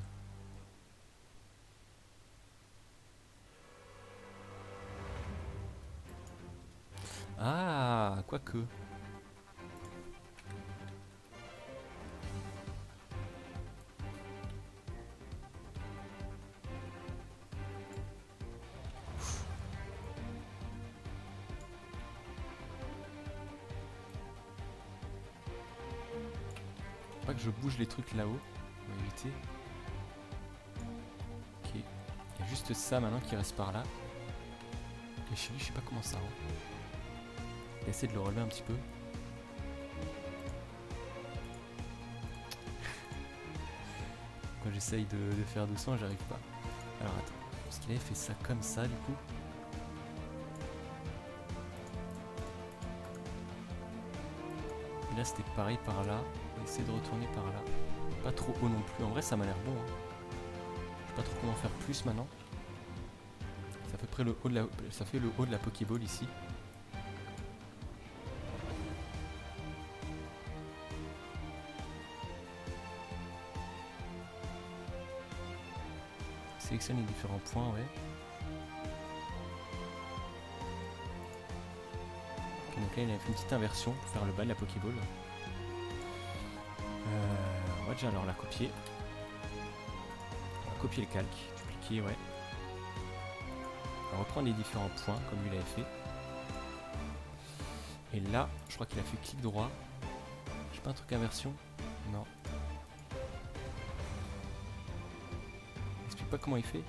Ah, quoique. Faut pas que je bouge les trucs là-haut. On va éviter. Ok. Il y a juste ça maintenant qui reste par là. Et chez lui, je sais pas comment ça rend. Je vais essayer de le relever un petit peu. Quand j'essaye de faire doucement, j'arrive pas. Alors attends. Parce qu'il avait fait ça comme ça du coup. Et là c'était pareil par là. On va essayer de retourner par là. Pas trop haut non plus. En vrai ça m'a l'air bon. Hein. Je sais pas trop comment faire plus maintenant. Ça fait près le haut de la. Ça fait le haut de la Pokéball ici. Sélectionne les différents points, ouais. Ok, donc là il a fait une petite inversion pour faire le bas de la Pokéball. On va déjà alors la copier. On va copier le calque, dupliquer, ouais. On va reprendre les différents points comme lui l'avait fait. Et là, je crois qu'il a fait clic droit. J'ai pas un truc inversion? Non. Explique pas comment il fait.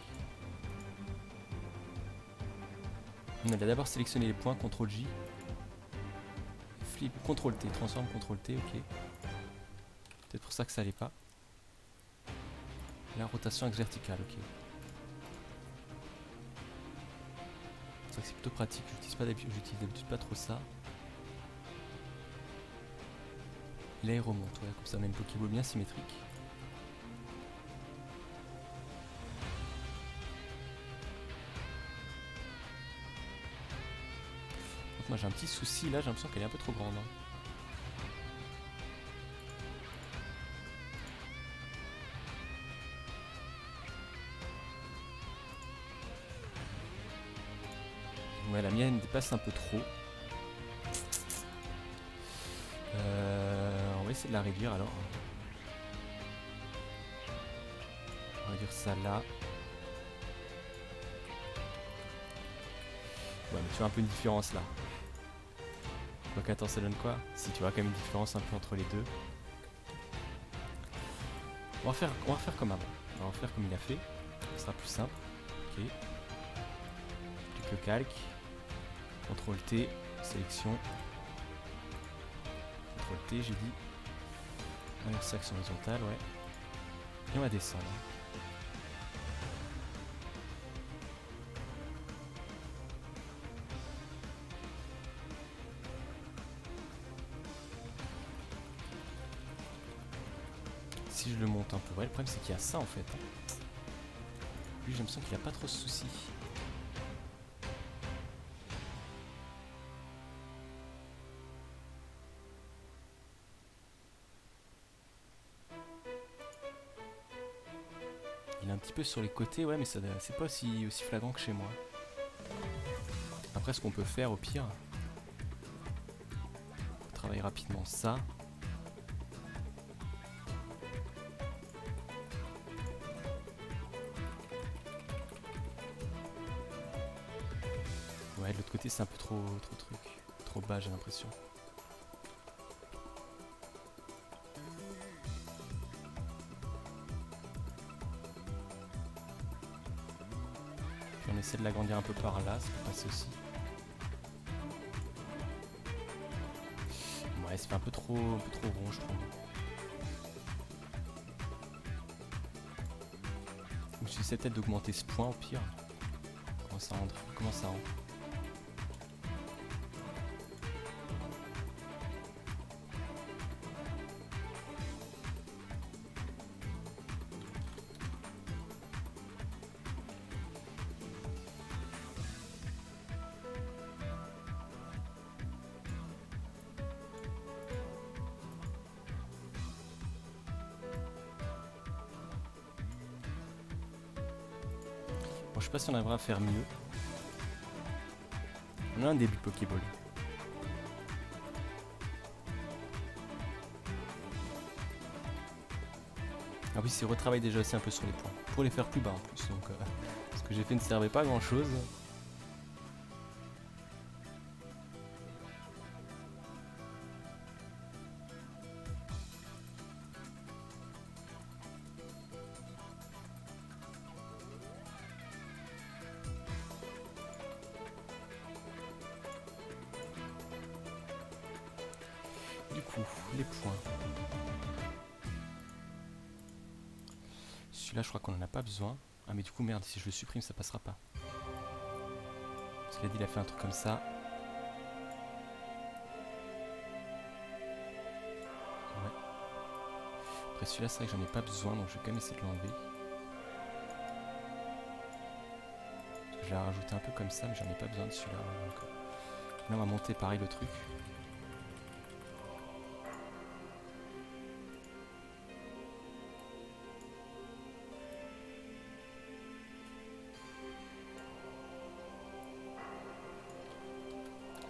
On a d'abord sélectionné les points, CTRL J. Flip, CTRL T, transforme, CTRL T, ok. Peut-être pour ça que ça allait pas. La rotation axe verticale, ok. C'est vrai que c'est plutôt pratique, j'utilise d'habitude pas trop ça. Et là il remonte, ouais, comme ça on a une Pokéball bien symétrique. Donc moi j'ai un petit souci là, j'ai l'impression qu'elle est un peu trop grande. Hein. Ouais, la mienne dépasse un peu trop. On va essayer de la réduire alors. On va réduire ça là. Ouais, mais tu vois un peu une différence là. Donc attends, ça donne quoi? Si tu vois quand même une différence un peu entre les deux. On va faire comme avant. On va refaire comme il a fait. Ce sera plus simple. Ok. Clique le calque. CTRL T. Sélection. CTRL T, j'ai dit. Inverser axe horizontale, ouais. Et on va descendre. Si je le monte un peu, ouais, le problème c'est qu'il y a ça en fait. Lui, j'ai l'impression qu'il a pas trop de soucis. Il est un petit peu sur les côtés, ouais, mais c'est pas aussi flagrant que chez moi. Après, ce qu'on peut faire au pire, on travaille rapidement ça. Ouais, de l'autre côté, c'est un peu trop truc. Trop bas, j'ai l'impression. Puis on essaie de l'agrandir un peu par là, ça peut passer aussi. Ouais, ça fait un peu trop rond, je trouve. Ou si c'est peut-être d'augmenter ce point au pire. Comment ça rentre? Comment ça rentre? Bon, je sais pas si on arrivera à faire mieux. On a un début de Pokéball. Ah oui, c'est retravaille déjà aussi un peu sur les points. Pour les faire plus bas en plus. Donc, ce que j'ai fait ne servait pas à grand chose. Du coup, les points. Celui-là, je crois qu'on en a pas besoin. Ah, mais du coup, merde, si je le supprime, ça passera pas. Parce qu'il a dit, il a fait un truc comme ça. Ouais. Après, celui-là, c'est vrai que j'en ai pas besoin, donc je vais quand même essayer de l'enlever. Parce que je l'ai rajouté un peu comme ça, mais j'en ai pas besoin de celui-là. Donc, là, on va monter pareil le truc.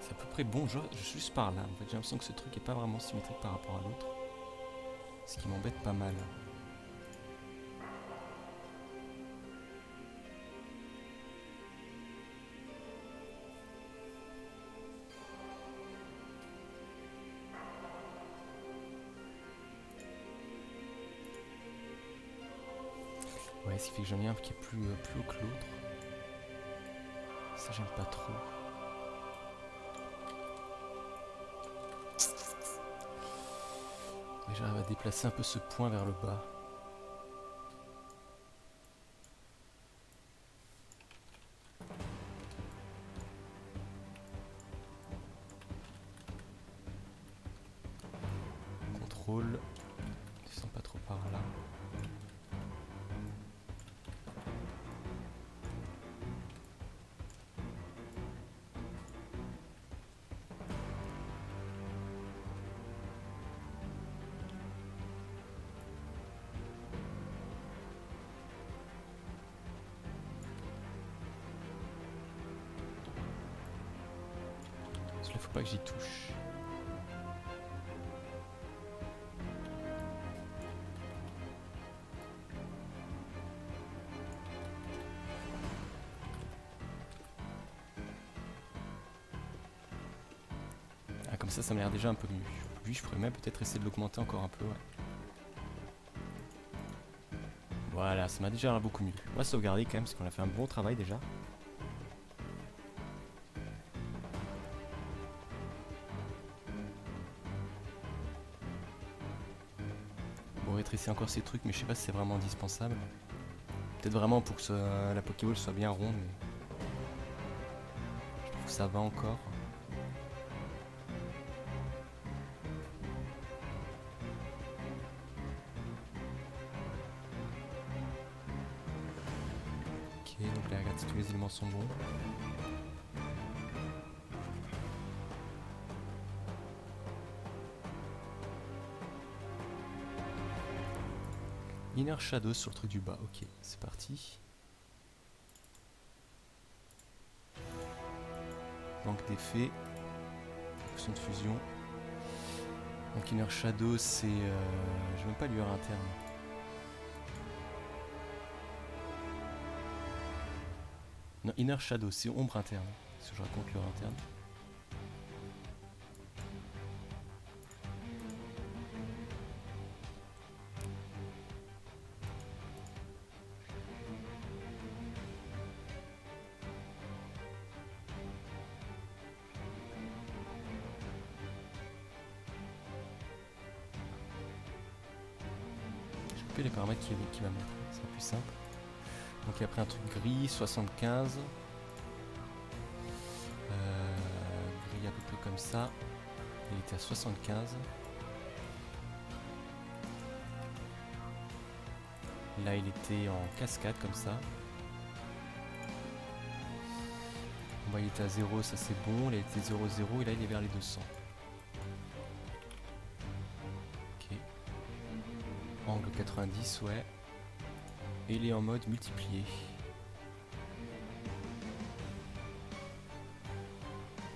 C'est à peu près bon, je suis juste par là. En fait, j'ai l'impression que ce truc est pas vraiment symétrique par rapport à l'autre. Ce qui m'embête pas mal. Ouais, ce qui fait que j'en ai un qui est plus haut que l'autre. Ça, j'aime pas trop. Et j'arrive à déplacer un peu ce point vers le bas. Contrôle. Descends pas trop par là. là faut pas que j'y touche. Ah, comme ça m'a l'air déjà un peu mieux. Lui, je pourrais même peut-être essayer de l'augmenter encore un peu, ouais. Voilà, ça m'a déjà l'air beaucoup mieux. On va sauvegarder quand même, parce qu'on a fait un bon travail déjà. Bon, rétrécir encore ces trucs, mais je sais pas si c'est vraiment indispensable. Peut-être vraiment pour que la Pokéball soit bien ronde, mais je trouve que ça va encore. Ok, donc là, regarde si tous les éléments sont bons. Inner Shadow sur le truc du bas, ok, c'est parti. Manque d'effet. Option de fusion. Donc Inner Shadow c'est... je veux pas lueur interne. Non, Inner Shadow c'est ombre interne. Si je raconte lueur interne. Je peux les paramètres qui va mettre, c'est plus simple. Donc il a pris un truc gris, 75. Gris à peu près comme ça. Il était à 75. Là il était en cascade comme ça. Bon, il était à 0, ça c'est bon. Il était 0, 0 et là il est vers les 200. Ok. Angle 90, ouais. Et il est en mode multiplié.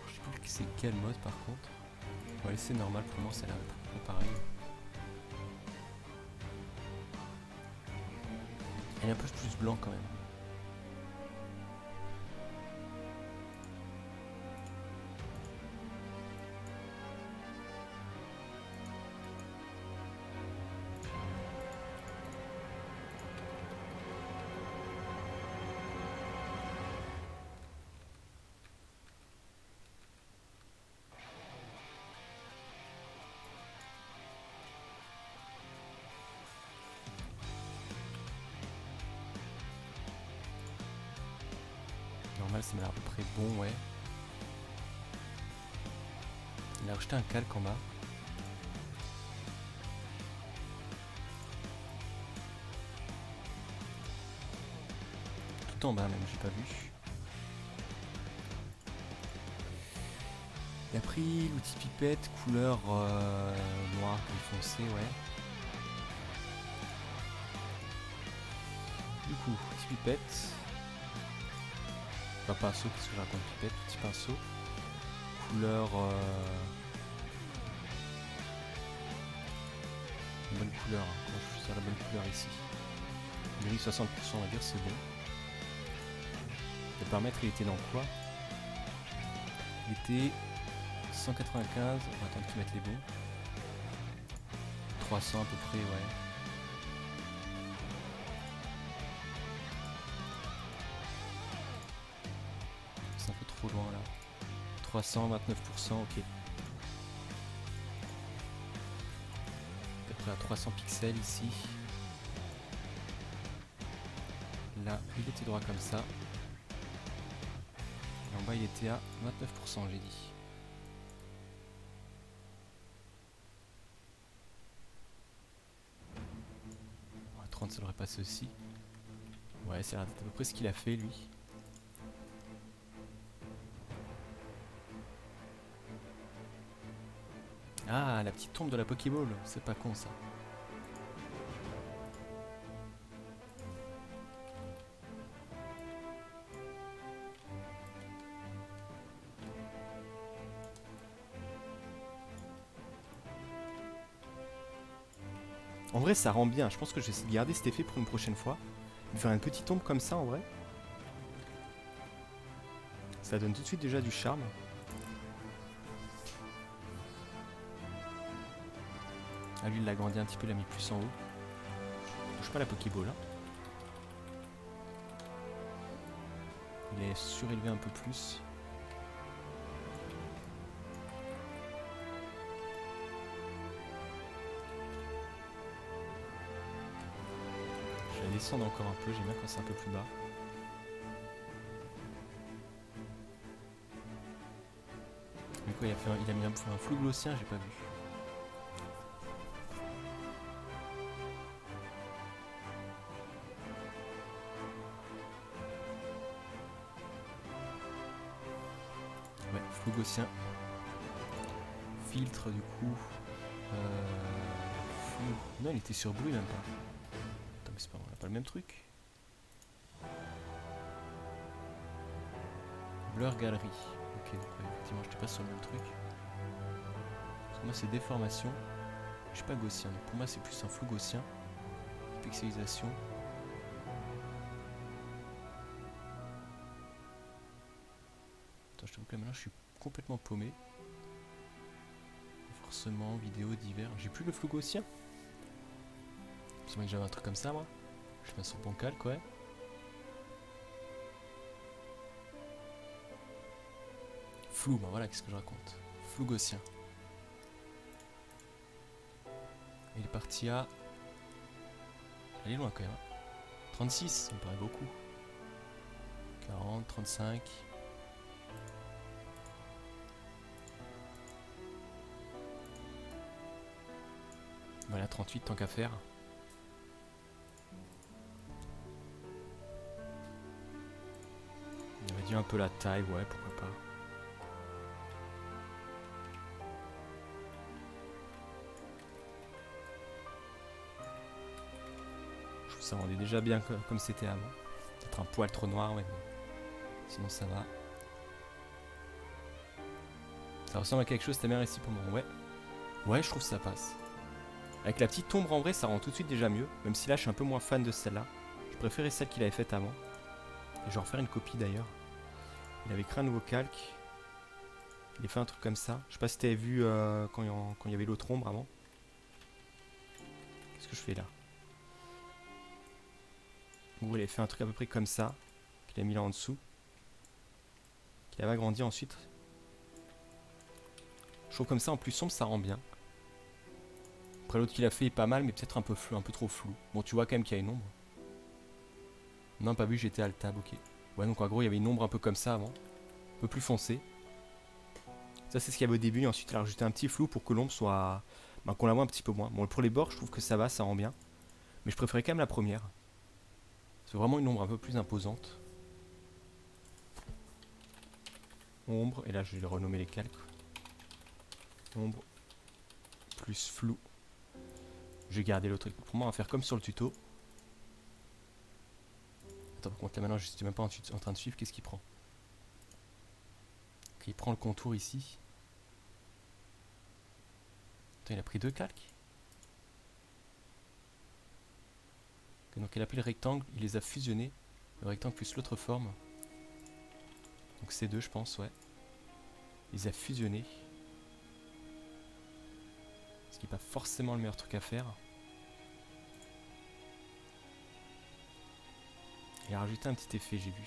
Je sais plus c'est quel mode par contre. On va laisser normal pour moi, ça a l'air d'être pareil. Il est un peu plus blanc quand même. Normal, ça m'a l'air à peu près bon, ouais. Il a rejeté un calque en bas. Tout en bas même, j'ai pas vu. Il a pris l'outil pipette couleur noir gris foncé, ouais. Du coup, outil pipette. Pas pinceau, qu'est-ce que je raconte, pipette, petit pinceau. Couleur... bonne couleur, hein. Quand je suis sur la bonne couleur ici. Gris 60%, on va dire, c'est bon. Le paramètre, il était dans quoi? Il était 195, on va attendre qu'ils mettent les bons. 300 à peu près, ouais. C'est un peu trop loin là. 300, 29%, ok. Peut-être à 300 pixels ici. Là, il était droit comme ça. Et en bas, il était à 29%, j'ai dit. À 30, ça devrait passer aussi. Ouais, c'est à peu près ce qu'il a fait, lui. Ah, la petite tombe de la Pokéball, c'est pas con ça. En vrai, ça rend bien. Je pense que je vais essayer de garder cet effet pour une prochaine fois. De faire une petite ombre comme ça, en vrai. Ça donne tout de suite déjà du charme. Ah, lui, il l'a agrandi un petit peu, il l'a mis plus en haut. Touche pas la Pokéball, hein. Il est surélevé un peu plus. Je vais descendre encore un peu, j'aime bien quand c'est un peu plus bas. Mais quoi, il a mis un flou glossien, j'ai pas vu. Ouais, flou gaussien. Filtre du coup. Flou. Non, il était sur bruit même pas. Attends, mais c'est pas, on a pas le même truc. Blur galerie. Ok, donc ouais, effectivement, je n'étais pas sur le même truc. Parce que moi, c'est déformation. Je suis pas gaussien, donc pour moi, c'est plus un flou gaussien. Pixelisation. Attends, je t'avoue que là maintenant, je suis complètement paumé. Renforcement, vidéo, divers. J'ai plus le flou gaussien. C'est vrai que j'avais un truc comme ça, moi. Je fais un sur bon calque, ouais. Flou, bah voilà, qu'est-ce que je raconte. Flou gaussien. Il est parti à... Elle est loin quand même. 36, ça me paraît beaucoup. 40, 35. Voilà, 38 tant qu'à faire. On réduit un peu la taille, ouais, pourquoi pas. Je trouve que ça rendait déjà bien comme c'était avant. Peut-être un poil trop noir, mais bon. Sinon ça va. Ça ressemble à quelque chose, t'as bien réussi pour moi. Ouais. Ouais, je trouve que ça passe. Avec la petite ombre en vrai, ça rend tout de suite déjà mieux. Même si là, je suis un peu moins fan de celle-là. Je préférais celle qu'il avait faite avant. Et je vais en refaire une copie d'ailleurs. Il avait créé un nouveau calque. Il a fait un truc comme ça. Je sais pas si t'avais vu quand il y avait l'autre ombre avant. Qu'est-ce que je fais là? En gros, il avait fait un truc à peu près comme ça. Qu'il a mis là en dessous. Qu'il avait agrandi ensuite. Je trouve comme ça en plus sombre, ça rend bien. Après l'autre qu'il a fait est pas mal, mais peut-être un peu flou, un peu trop flou. Bon, tu vois quand même qu'il y a une ombre. Non, pas vu, j'étais à le tab, ok. Ouais, donc en gros, il y avait une ombre un peu comme ça avant. Un peu plus foncée. Ça, c'est ce qu'il y avait au début. Et ensuite, il a rajouté un petit flou pour que l'ombre soit... Ben, qu'on la voit un petit peu moins. Bon, pour les bords, je trouve que ça va, ça rend bien. Mais je préférais quand même la première. C'est vraiment une ombre un peu plus imposante. Ombre, et là, je vais renommer les calques. Ombre plus flou. Je vais garder l'autre. Pour moi, on va faire comme sur le tuto. Attends, par contre, là maintenant, je suis même pas en train de suivre. Qu'est-ce qu'il prend? Ok, il prend le contour ici. Attends, il a pris deux calques. Okay, donc, il a pris le rectangle, il les a fusionnés. Le rectangle plus l'autre forme. Donc, ces deux, je pense, ouais. Il les a fusionnés. Ce qui n'est pas forcément le meilleur truc à faire. Il a rajouté un petit effet, j'ai vu.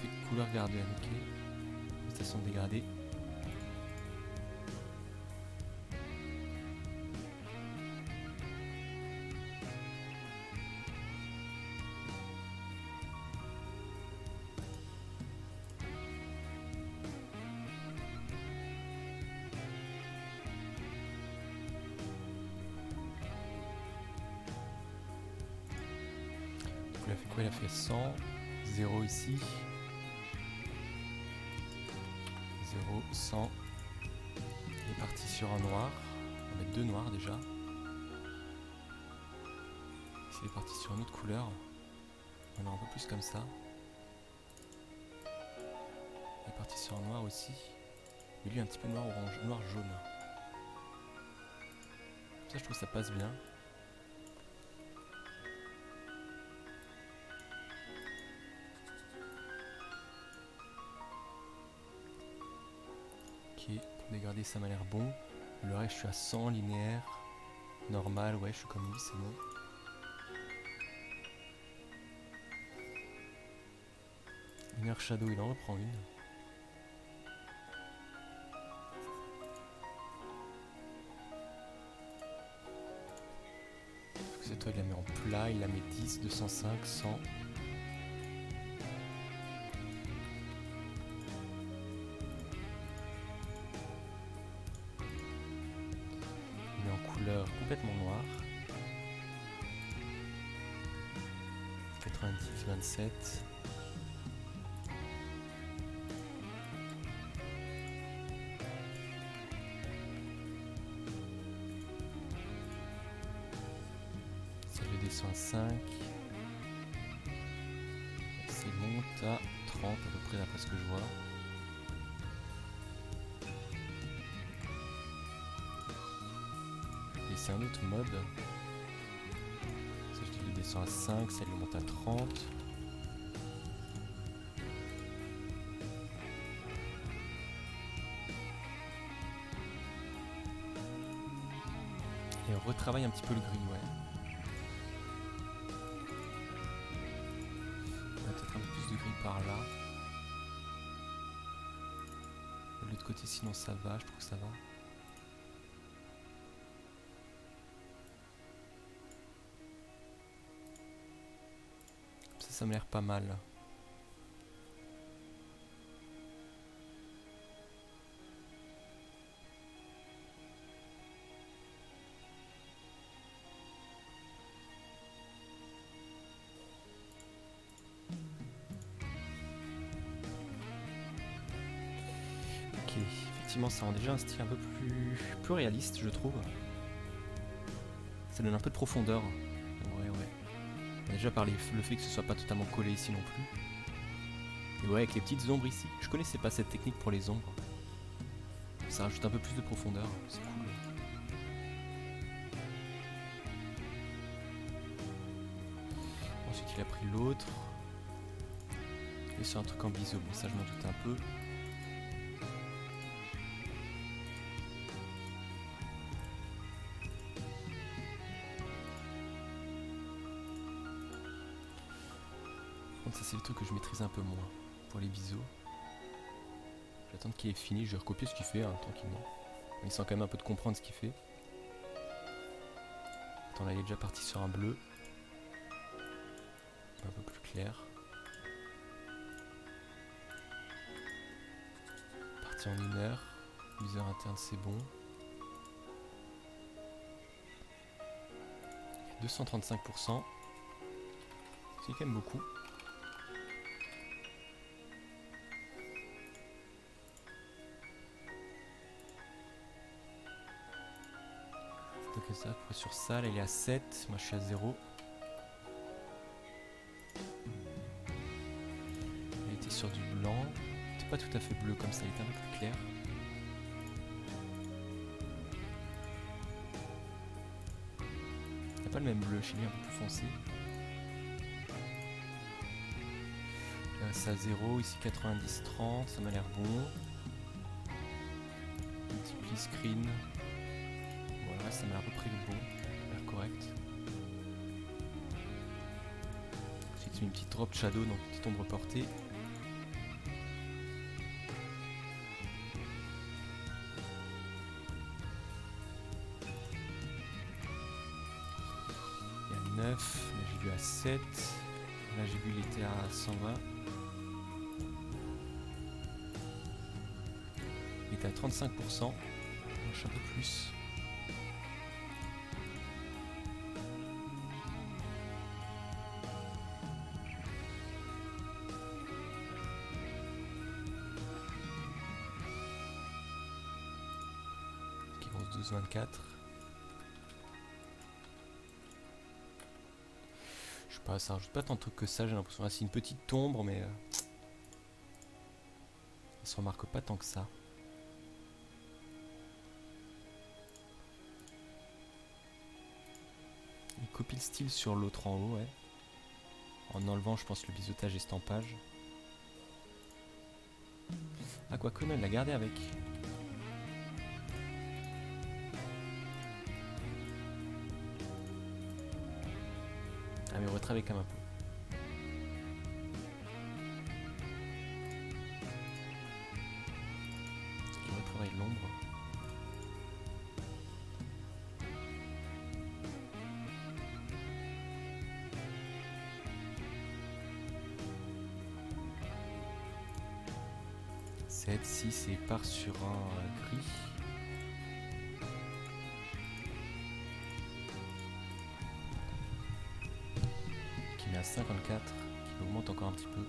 Effet de couleur gradée, ok. Station dégradée. Il a fait quoi? Il a fait 100, 0 ici, 0, 100. Il est parti sur un noir. On va mettre deux noirs déjà. Ici, il est parti sur une autre couleur. On a un peu plus comme ça. Et est parti sur un noir aussi. Mais lui un petit peu noir orange, noir jaune. Ça je trouve ça passe bien. Ok, pour dégrader ça m'a l'air bon. Le reste je suis à 100 linéaire. Normal, ouais je suis comme lui, c'est bon. Inner Shadow, il en reprend une. C'est toi, il la met en plat, il la met 10, 205, 100. Il met en couleur complètement noire. 90, 27. Descend à 5. C'est monte à 30 à peu près d'après ce que je vois. Et c'est un autre mode. Ça je le descend à 5, ça lui monte à 30. Et on retravaille un petit peu le gris, ouais. Peut-être un peu plus de gris par là. De l'autre côté sinon ça va, je trouve que ça va. Ça me l'air pas mal. Ok, effectivement ça rend déjà un style un peu plus réaliste je trouve. Ça donne un peu de profondeur. Ouais. On a déjà parlé le fait que ce soit pas totalement collé ici non plus. Et ouais, avec les petites ombres ici. Je connaissais pas cette technique pour les ombres. Ça rajoute un peu plus de profondeur, c'est cool. Ensuite il a pris l'autre. Et sur un truc en biseau, bon ça je m'en doute un peu. Ça c'est le truc que je maîtrise un peu moins pour les biseaux. J'attends qu'il ait fini, je vais recopier ce qu'il fait tranquillement. Il sent quand même un peu de comprendre ce qu'il fait. Attends là il est déjà parti sur un bleu. Un peu plus clair. Parti en inner. Viseur interne c'est bon. Il y a 235%. C'est quand même beaucoup. Donc ça, sur ça, là il est à 7, moi je suis à 0. Il était sur du blanc. Il était pas tout à fait bleu comme ça, il était un peu plus clair. Il n'y a pas le même bleu chez lui, un peu plus foncé. Là c'est à 0, ici 90-30, ça m'a l'air bon. Multiplie screen. Voilà, ça m'a à peu près le bon, ça a l'air correct. Ensuite une petite drop shadow, donc une petite ombre portée. Il y a 9, là j'ai vu à 7, là j'ai vu il était à 120. Il était à 35%, je suis un peu plus. Qui vont 12-24. Je sais pas, ça rajoute pas tant de trucs que ça, j'ai l'impression. Ah, c'est une petite ombre, mais Ça se remarque pas tant que ça. Il copie le style sur l'autre en haut, ouais. En enlevant, je pense, le biseautage estampage. Ah, quoique non, il l'a gardé avec. Ah, mais on retravaille quand même un peu. On retravaille l'ombre. « 7, 6 et part sur un gris. Qui met à 54, qui augmente encore un petit peu.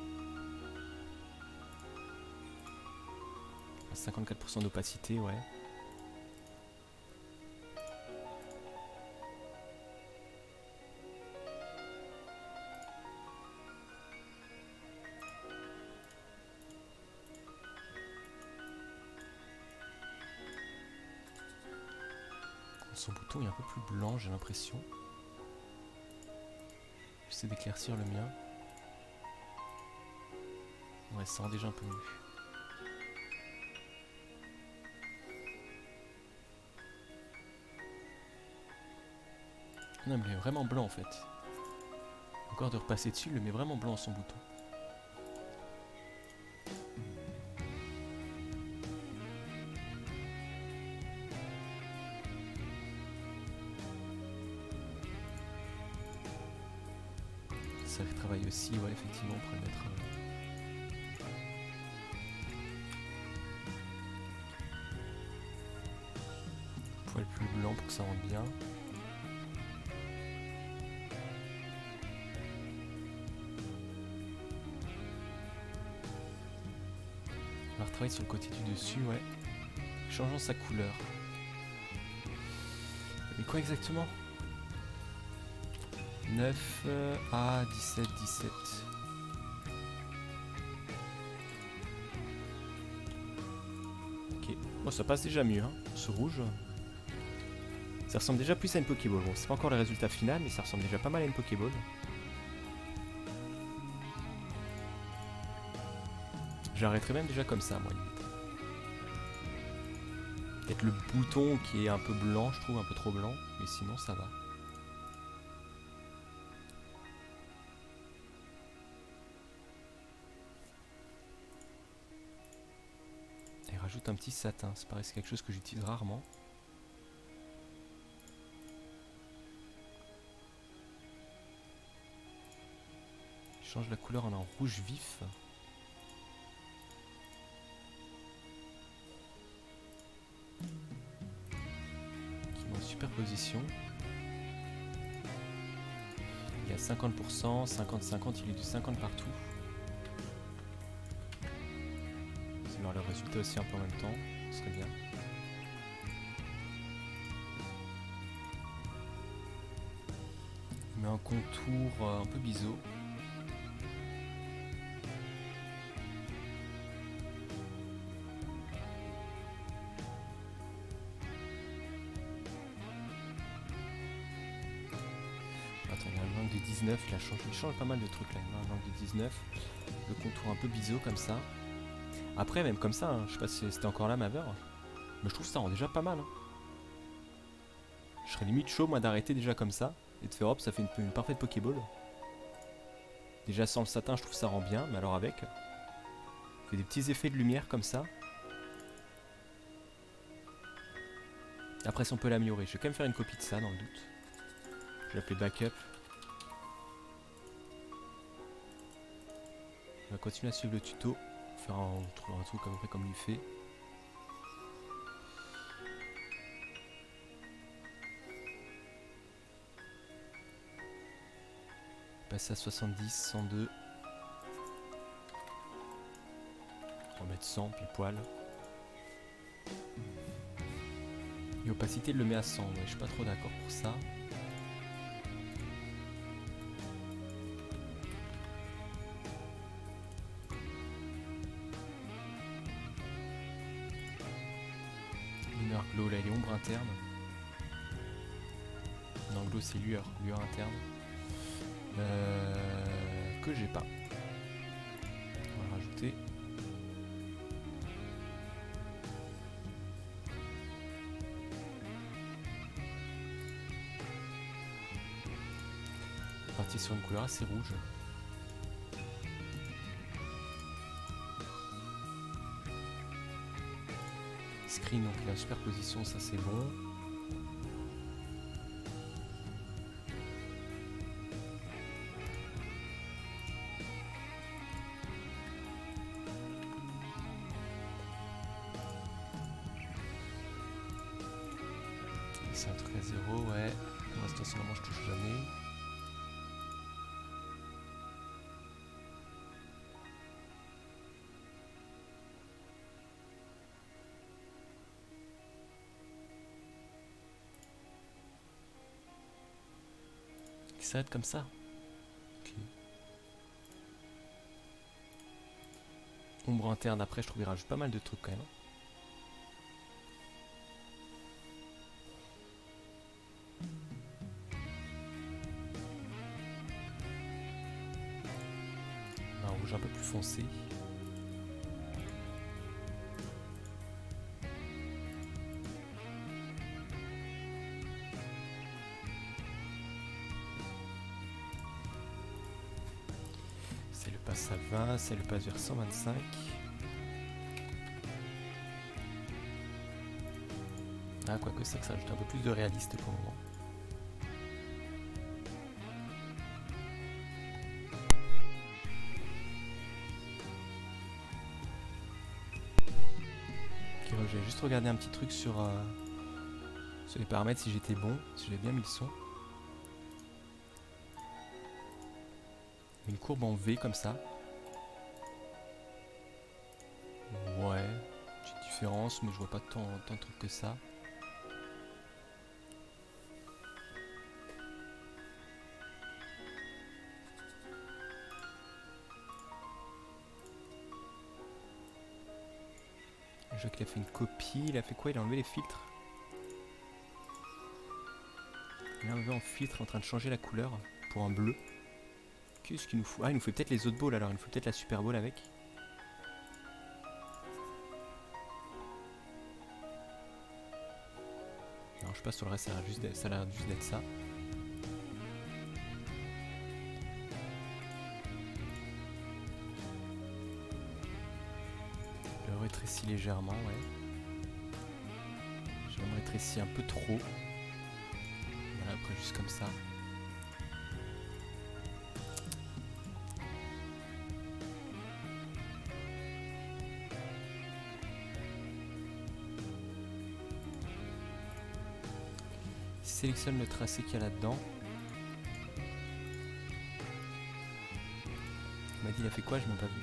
À 54% d'opacité, ouais. Son bouton est un peu plus blanc, j'ai l'impression. J'essaie d'éclaircir le mien. Ouais, ça rend déjà un peu mieux. Non, mais il est vraiment blanc en fait. Encore de repasser dessus, il le met vraiment blanc son bouton. Ça travaille aussi, ouais, effectivement, on pourrait le mettre. Poil plus blanc pour que ça rende bien. On va retravailler sur le côté du dessus, ouais. Changeant sa couleur. Mais quoi exactement ? 9 à 17, 17. Ok, bon ça passe déjà mieux, hein, ce rouge. Ça ressemble déjà plus à une Pokéball. Bon, c'est pas encore le résultat final, mais ça ressemble déjà pas mal à une Pokéball. J'arrêterai même déjà comme ça, moi. Peut-être le bouton qui est un peu blanc, je trouve, un peu trop blanc, mais sinon ça va. Et rajoute un petit satin, ça paraît quelque chose que j'utilise rarement. Je change la couleur en un rouge vif. Qui met en superposition. Il y a 50%, 50-50, il est du 50 partout. C'est voir le résultat aussi un peu en même temps, ce serait bien. Il met un contour un peu biseau. Attends, il y a un angle de 19, il change pas mal de trucs là. Il y a un angle de 19, le contour un peu biseau comme ça. Après, même comme ça, hein, je sais pas si c'était encore là ma beurre, mais je trouve que ça rend déjà pas mal. Hein. Je serais limite chaud moi d'arrêter déjà comme ça et de faire hop, ça fait une parfaite Pokéball. Déjà sans le satin, je trouve que ça rend bien, mais alors avec, fait des petits effets de lumière comme ça. Après, si on peut l'améliorer, je vais quand même faire une copie de ça dans le doute. Je vais l'appeler backup. On va continuer à suivre le tuto, faire un truc à peu près comme lui fait. Passer à 70, 102. On va mettre 100 pile poil. Et opacité, il le met à 100. Ouais, je suis pas trop d'accord pour ça. Glow là il est ombre interne. Non, glow c'est lueur interne. Que j'ai pas. On va le rajouter. On est parti sur une couleur assez rouge. Screen, donc il est en superposition, ça c'est bon. C'est un truc à 0, ouais. Pour l'instant, c'est vraiment je touche jamais. Il s'arrête comme ça. Ok. Ombre interne, après je trouve qu'il rajoute pas mal de trucs quand même. Un rouge un peu plus foncé. C'est le passe à 20, c'est le passe vers 125. Ah, quoique ça, que ça rajoute un peu plus de réaliste pour le moment. Ok, j'ai juste regardé un petit truc sur les paramètres, si j'étais bon, si j'avais bien mis le son. Une courbe en V comme ça. Ouais, petite différence, mais je vois pas tant de trucs que ça. Je vois qu'il a fait une copie, il a fait quoi? Il a enlevé les filtres. Il a enlevé en filtre, en train de changer la couleur pour un bleu. Qu'est-ce qu'il nous faut? Ah, il nous fait peut-être les autres balls alors, il nous faut peut-être la super ball avec. Alors je sais pas sur le reste, ça a l'air juste d'être ça. Je le rétrécis légèrement, ouais. Je me rétrécis un peu trop. Voilà, après juste comme ça. Sélectionne le tracé qu'il y a là-dedans. Il m'a dit il a fait quoi, je n'ai pas vu.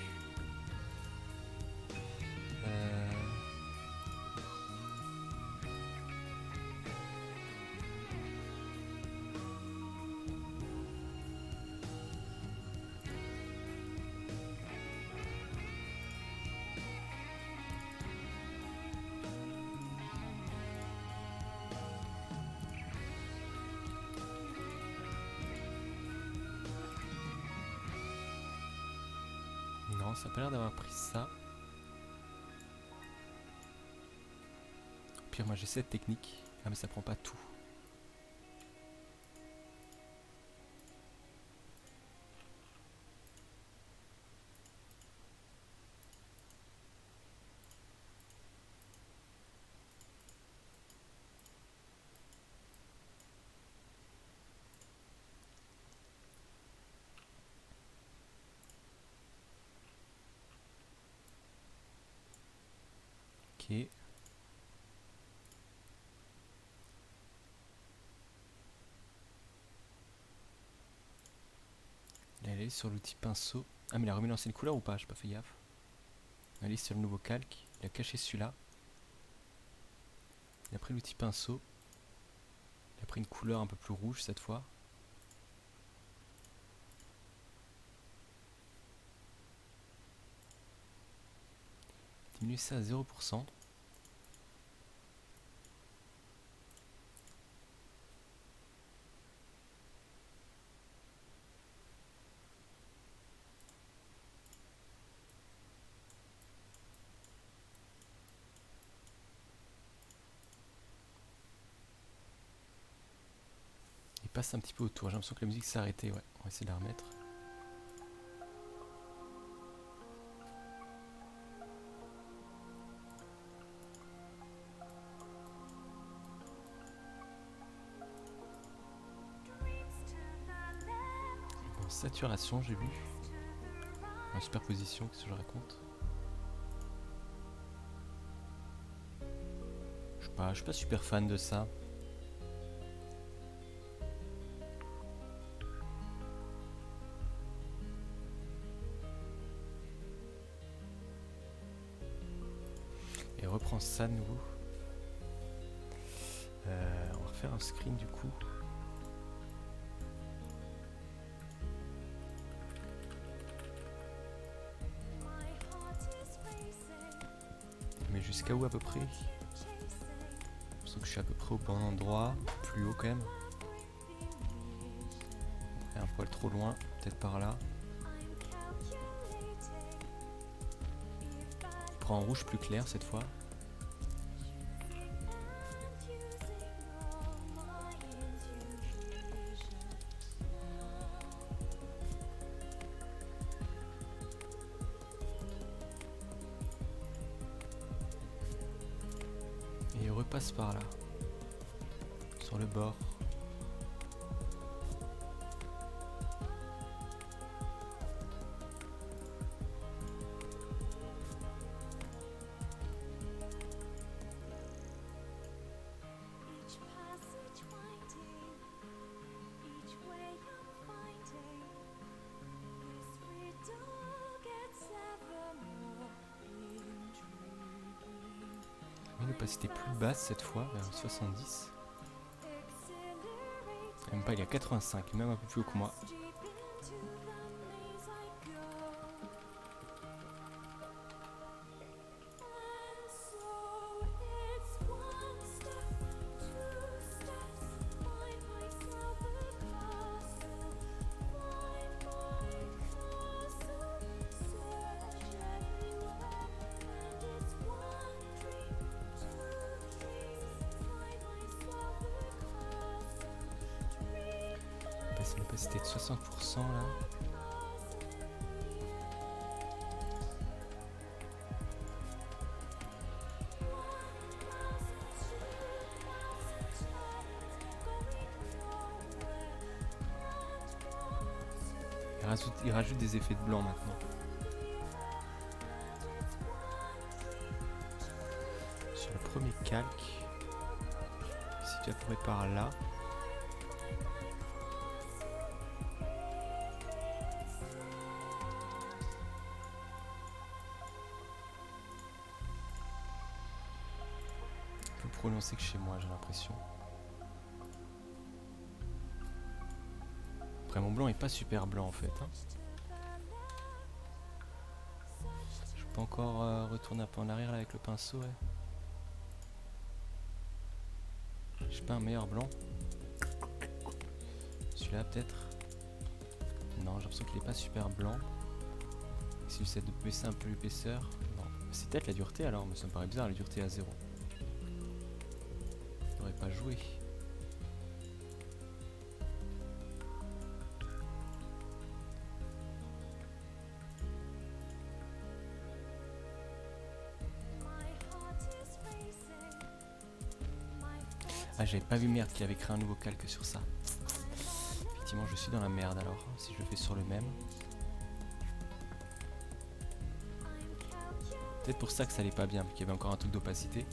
Non, ça n'a pas l'air d'avoir pris ça. Au pire, moi j'ai cette technique. Ah, mais ça prend pas tout. Ok. Là, elle est sur l'outil pinceau. Ah, mais il a remis l'ancienne couleur ou pas? J'ai pas fait gaffe. Elle est sur le nouveau calque. Il a caché celui-là. Il a pris l'outil pinceau. Il a pris une couleur un peu plus rouge cette fois. Diminue ça à 0%. passe un petit peu autour. J'ai l'impression que la musique s'est arrêtée. Ouais, on va essayer de la remettre. En saturation, j'ai vu. En superposition, qu'est-ce que je raconte? Je suis pas super fan de ça. Et reprends ça de nouveau. On va refaire un screen du coup. Mais jusqu'à où à peu près? Je sens que je suis à peu près au bon endroit, plus haut quand même. Et un poil trop loin, peut-être par là. Je prends en rouge plus clair cette fois. Et repasse par là, sur le bord. Une opacité plus basse cette fois, vers 70. Même pas, il y a 85, même un peu plus haut que moi. C'est une opacité de 60% là. Il rajoute des effets de blanc maintenant. Sur le premier calque, si tu appuies par là. Plus prononcé que chez moi, j'ai l'impression. Après, mon blanc est pas super blanc en fait. Hein. Je peux encore retourner un peu en arrière là, avec le pinceau. Ouais. J'ai pas un meilleur blanc. Celui-là peut-être. Non, j'ai l'impression qu'il est pas super blanc. Si j'essaie de baisser un peu l'épaisseur. Non, c'est peut-être la dureté alors, mais ça me paraît bizarre la dureté à 0. Il n'aurait pas joué. Ah, j'avais pas vu merde qu'il avait créé un nouveau calque sur ça. Effectivement, je suis dans la merde alors, si je fais sur le même. Peut-être pour ça que ça allait pas bien, vu qu'il y avait encore un truc d'opacité.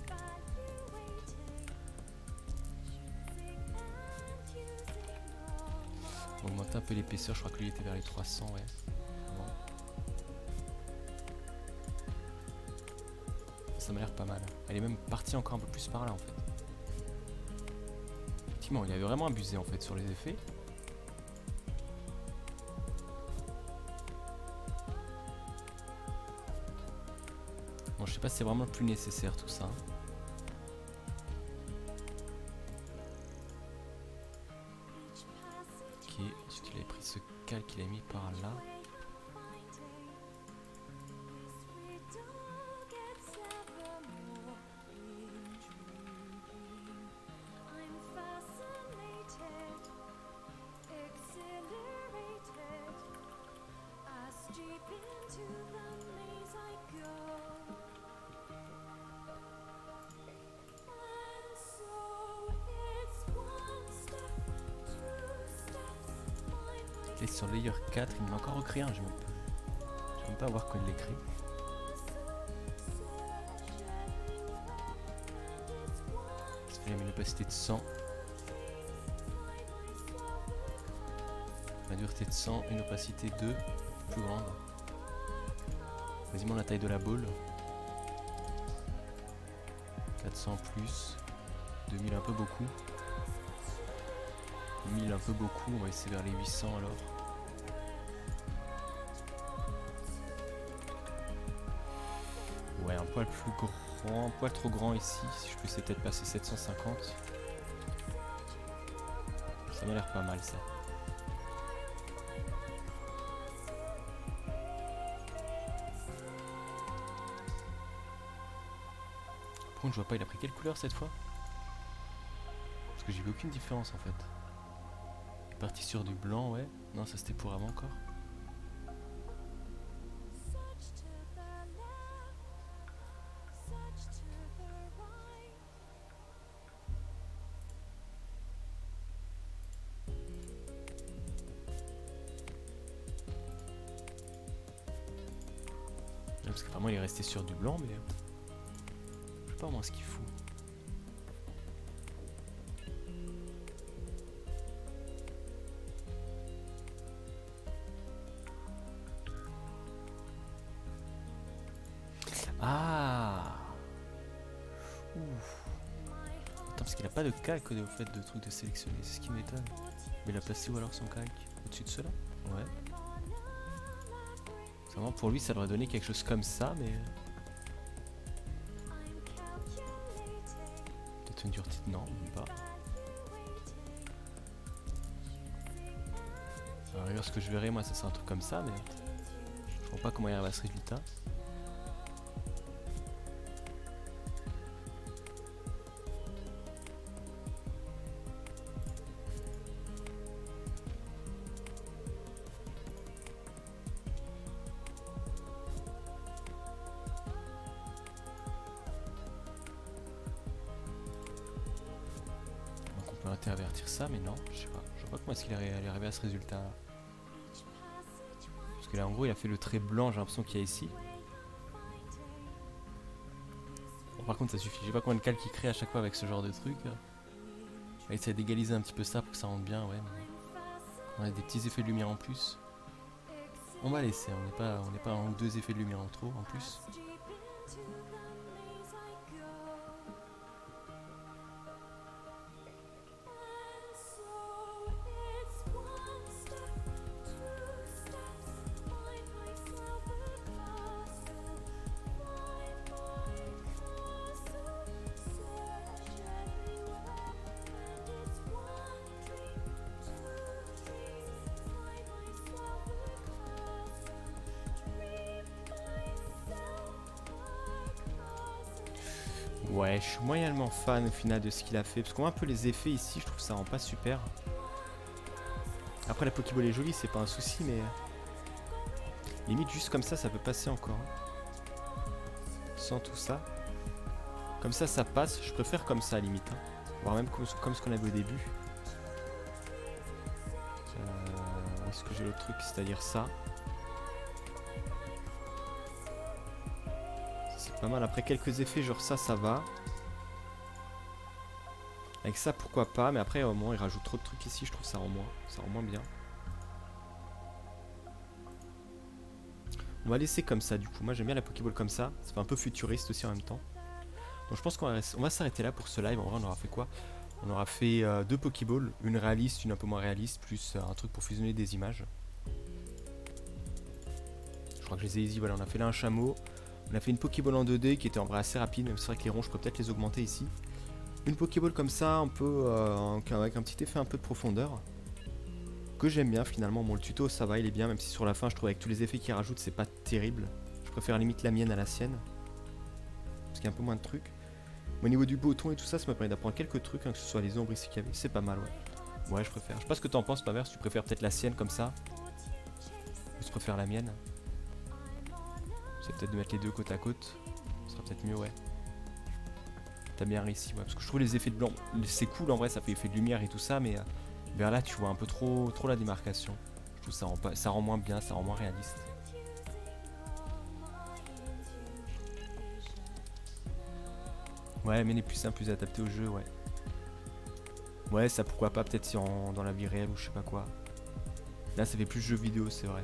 On va augmenter un peu l'épaisseur, je crois que lui était vers les 300, ouais. Bon. Ça m'a l'air pas mal. Elle est même partie encore un peu plus par là en fait. Effectivement, il avait vraiment abusé en fait sur les effets. Bon, je sais pas si c'est vraiment le plus nécessaire tout ça. Ok, ensuite il avait pris ce calque qu'il a mis par là. Je l'ai sur layer 4, il m'en a encore recréé un, je ne vais même pas voir quand il l'écrit. Ça fait une opacité de 100. La dureté de 100, une opacité 2, plus grande. Quasiment la taille de la boule. 400 plus. 2000 un peu beaucoup. 1000 un peu beaucoup, on va essayer vers les 800 alors. Ouais, un poil plus grand, un poil trop grand ici. Si je peux essayer peut-être passer 750. Ça m'a l'air pas mal ça. Par contre, je vois pas, il a pris quelle couleur cette fois? Parce que j'ai vu aucune différence en fait. Il est parti sur du blanc, ouais. Non, ça c'était pour avant encore. Parce qu'apparemment il est resté sur du blanc, mais je sais pas moi ce qu'il fout. Ah. Ouf. Attends, parce qu'il a pas de calque au fait de truc de sélectionner, c'est ce qui m'étonne. Mais il a placé où alors son calque? Au-dessus de cela? Ouais. Vraiment pour lui ça devrait donner quelque chose comme ça, mais... Peut-être une dureté de... Non, même pas. Alors ce que je verrai moi ça sera un truc comme ça, mais... Je vois pas comment il arrive à ce résultat. Donc on peut intervertir ça, mais non, je sais pas. Je vois pas comment est-ce qu'il est arrivé à ce résultat là. Parce que là en gros il a fait le trait blanc, j'ai l'impression qu'il y a ici. Bon, par contre ça suffit, je sais pas combien de calques il crée à chaque fois avec ce genre de truc. On va essayer d'égaliser un petit peu ça pour que ça rentre bien, ouais. On a des petits effets de lumière en plus. On va laisser, on n'est pas en 2 effets de lumière en trop en plus. Ouais, je suis moyennement fan au final de ce qu'il a fait. Parce qu'on voit un peu les effets ici, je trouve que ça rend pas super. Après la Pokéball est jolie, c'est pas un souci, mais... Limite juste comme ça peut passer encore. Sans tout ça. Comme ça passe. Je préfère comme ça limite. Voire même comme ce qu'on avait au début. Où est-ce que j'ai l'autre truc? C'est-à-dire ça. C'est pas mal. Après quelques effets, genre ça va. Avec ça, pourquoi pas. Mais après, au moins, il rajoute trop de trucs ici. Je trouve ça rend moins bien. On va laisser comme ça, du coup. Moi, j'aime bien la Pokéball comme ça. Ça fait un peu futuriste aussi en même temps. Donc, je pense qu'on va s'arrêter là pour ce live. En vrai, on aura fait quoi? On aura fait 2 Pokéballs. Une réaliste, une un peu moins réaliste. Plus un truc pour fusionner des images. Je crois que je les ai easy. Voilà, on a fait là un chameau. On a fait une Pokéball en 2D qui était en vrai assez rapide. Même si c'est vrai que les ronds, je peux peut-être les augmenter ici. Une Pokéball comme ça, un peu avec un petit effet un peu de profondeur. Que j'aime bien finalement. Bon, le tuto ça va, il est bien. Même si sur la fin, je trouve avec tous les effets qu'il rajoute, c'est pas terrible. Je préfère limite la mienne à la sienne. Parce qu'il y a un peu moins de trucs. Mais au niveau du bouton et tout ça, ça m'a permis d'apprendre quelques trucs, hein, que ce soit les ombres ici qu'il y avait. C'est pas mal, ouais. Ouais, je préfère. Je sais pas ce que t'en penses, Paver, si tu préfères peut-être la sienne comme ça. Ou si tu préfères la mienne. C'est peut-être de mettre les deux côte à côte. Ce sera peut-être mieux, ouais. T'as bien réussi, ouais. Parce que je trouve les effets de blanc, c'est cool en vrai, ça fait effet de lumière et tout ça, mais vers là, tu vois un peu trop la démarcation. Je trouve ça rend, pas, ça rend moins bien, ça rend moins réaliste. Ouais, mais les plus simples, plus adaptés au jeu, ouais. Ouais, ça pourquoi pas, peut-être si dans la vie réelle ou je sais pas quoi. Là, ça fait plus jeu vidéo, c'est vrai.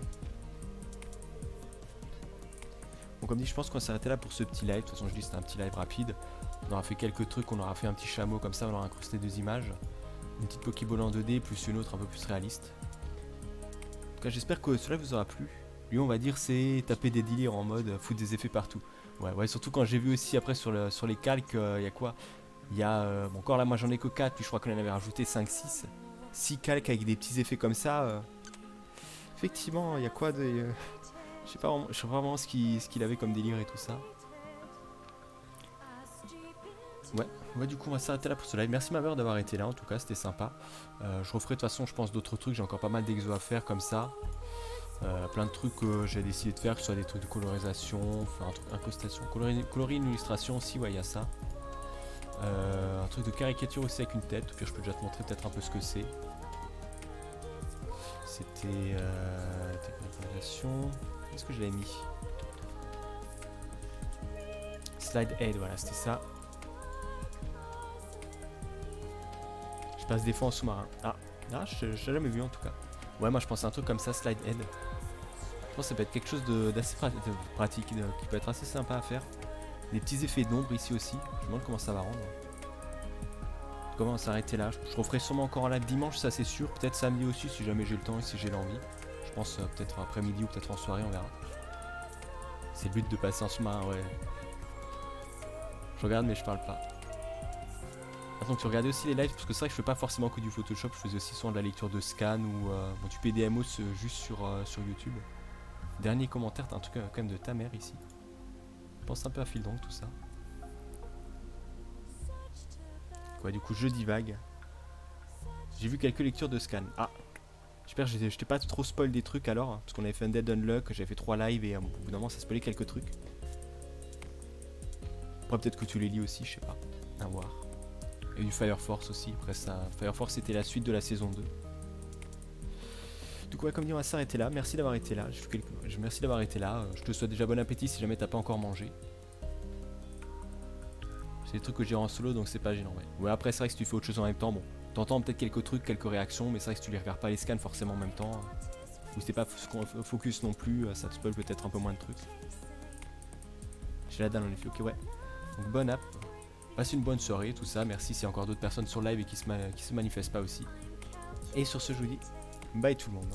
Bon, comme dit, je pense qu'on va s'arrêter là pour ce petit live. De toute façon, je dis c'était un petit live rapide. On aura fait quelques trucs, on aura fait un petit chameau comme ça, on aura incrusté 2 images. Une petite Pokéball en 2D, plus une autre un peu plus réaliste. En tout cas, j'espère que cela vous aura plu. Lui, on va dire, c'est taper des délires en mode foutre des effets partout. Ouais, surtout quand j'ai vu aussi après sur les calques, il y a quoi? Il y a, bon, encore là, moi j'en ai que 4, puis je crois qu'on en avait rajouté 5, 6. 6 calques avec des petits effets comme ça. Effectivement, il y a quoi de. Je sais pas vraiment ce qu'il avait comme délire et tout ça. Ouais, du coup, on va s'arrêter là pour ce live. Merci ma mère d'avoir été là, en tout cas, c'était sympa. Je referai de toute façon, je pense, d'autres trucs. J'ai encore pas mal d'exos à faire comme ça. Plein de trucs que j'ai décidé de faire, que ce soit des trucs de colorisation, enfin, un truc incrustation, coloris une illustration aussi, ouais, il y a ça. Un truc de caricature aussi avec une tête, au pire je peux déjà te montrer peut-être un peu ce que c'est. C'était colorisation. Qu'est-ce que je l'avais mis? Slide head, voilà, c'était ça. Je passe des fois en sous-marin. Je l'ai jamais vu en tout cas. Ouais, moi je pensais à un truc comme ça, slide head. Je pense que ça peut être quelque chose d'assez pratique, qui peut être assez sympa à faire. Des petits effets d'ombre ici aussi. Je me demande comment ça va rendre. Comment on va s'arrêter là. Je referai sûrement encore en live dimanche, ça c'est sûr. Peut-être samedi aussi si jamais j'ai le temps et si j'ai l'envie. Je pense peut-être après-midi ou peut-être en soirée, on verra. C'est le but de passer en sous-marin, ouais. Je regarde mais je parle pas. Donc tu regardais aussi les lives, parce que c'est vrai que je fais pas forcément que du Photoshop, je faisais aussi souvent de la lecture de scan ou du PDMO juste sur YouTube. Dernier commentaire, t'as un truc quand même de ta mère ici. Je pense un peu à fil donc tout ça. Quoi, du coup je divague. J'ai vu quelques lectures de scan. J'espère que je t'ai pas trop spoil des trucs alors, parce qu'on avait fait un Dead Unlock, j'avais fait 3 lives et au bout d'un moment ça spoilait quelques trucs. Après peut-être que tu les lis aussi, je sais pas. À voir. Et du Fire Force aussi, après ça. Fire Force c'était la suite de la saison 2. Du coup, comme dit, on va s'arrêter là. Merci d'avoir été là. Merci d'avoir été là. Je te souhaite déjà bon appétit si jamais t'as pas encore mangé. C'est des trucs que j'ai en solo donc c'est pas gênant. Ouais, après c'est vrai que si tu fais autre chose en même temps, bon, t'entends peut-être quelques trucs, quelques réactions, mais c'est vrai que si tu les regardes pas les scans forcément en même temps, ou si t'es pas focus non plus, ça te spoil peut-être un peu moins de trucs. J'ai la dalle en effet, ok, ouais. Donc bonne app. Passe une bonne soirée, tout ça. Merci s'il y a encore d'autres personnes sur live et qui se manifestent pas aussi. Et sur ce, je vous dis bye tout le monde.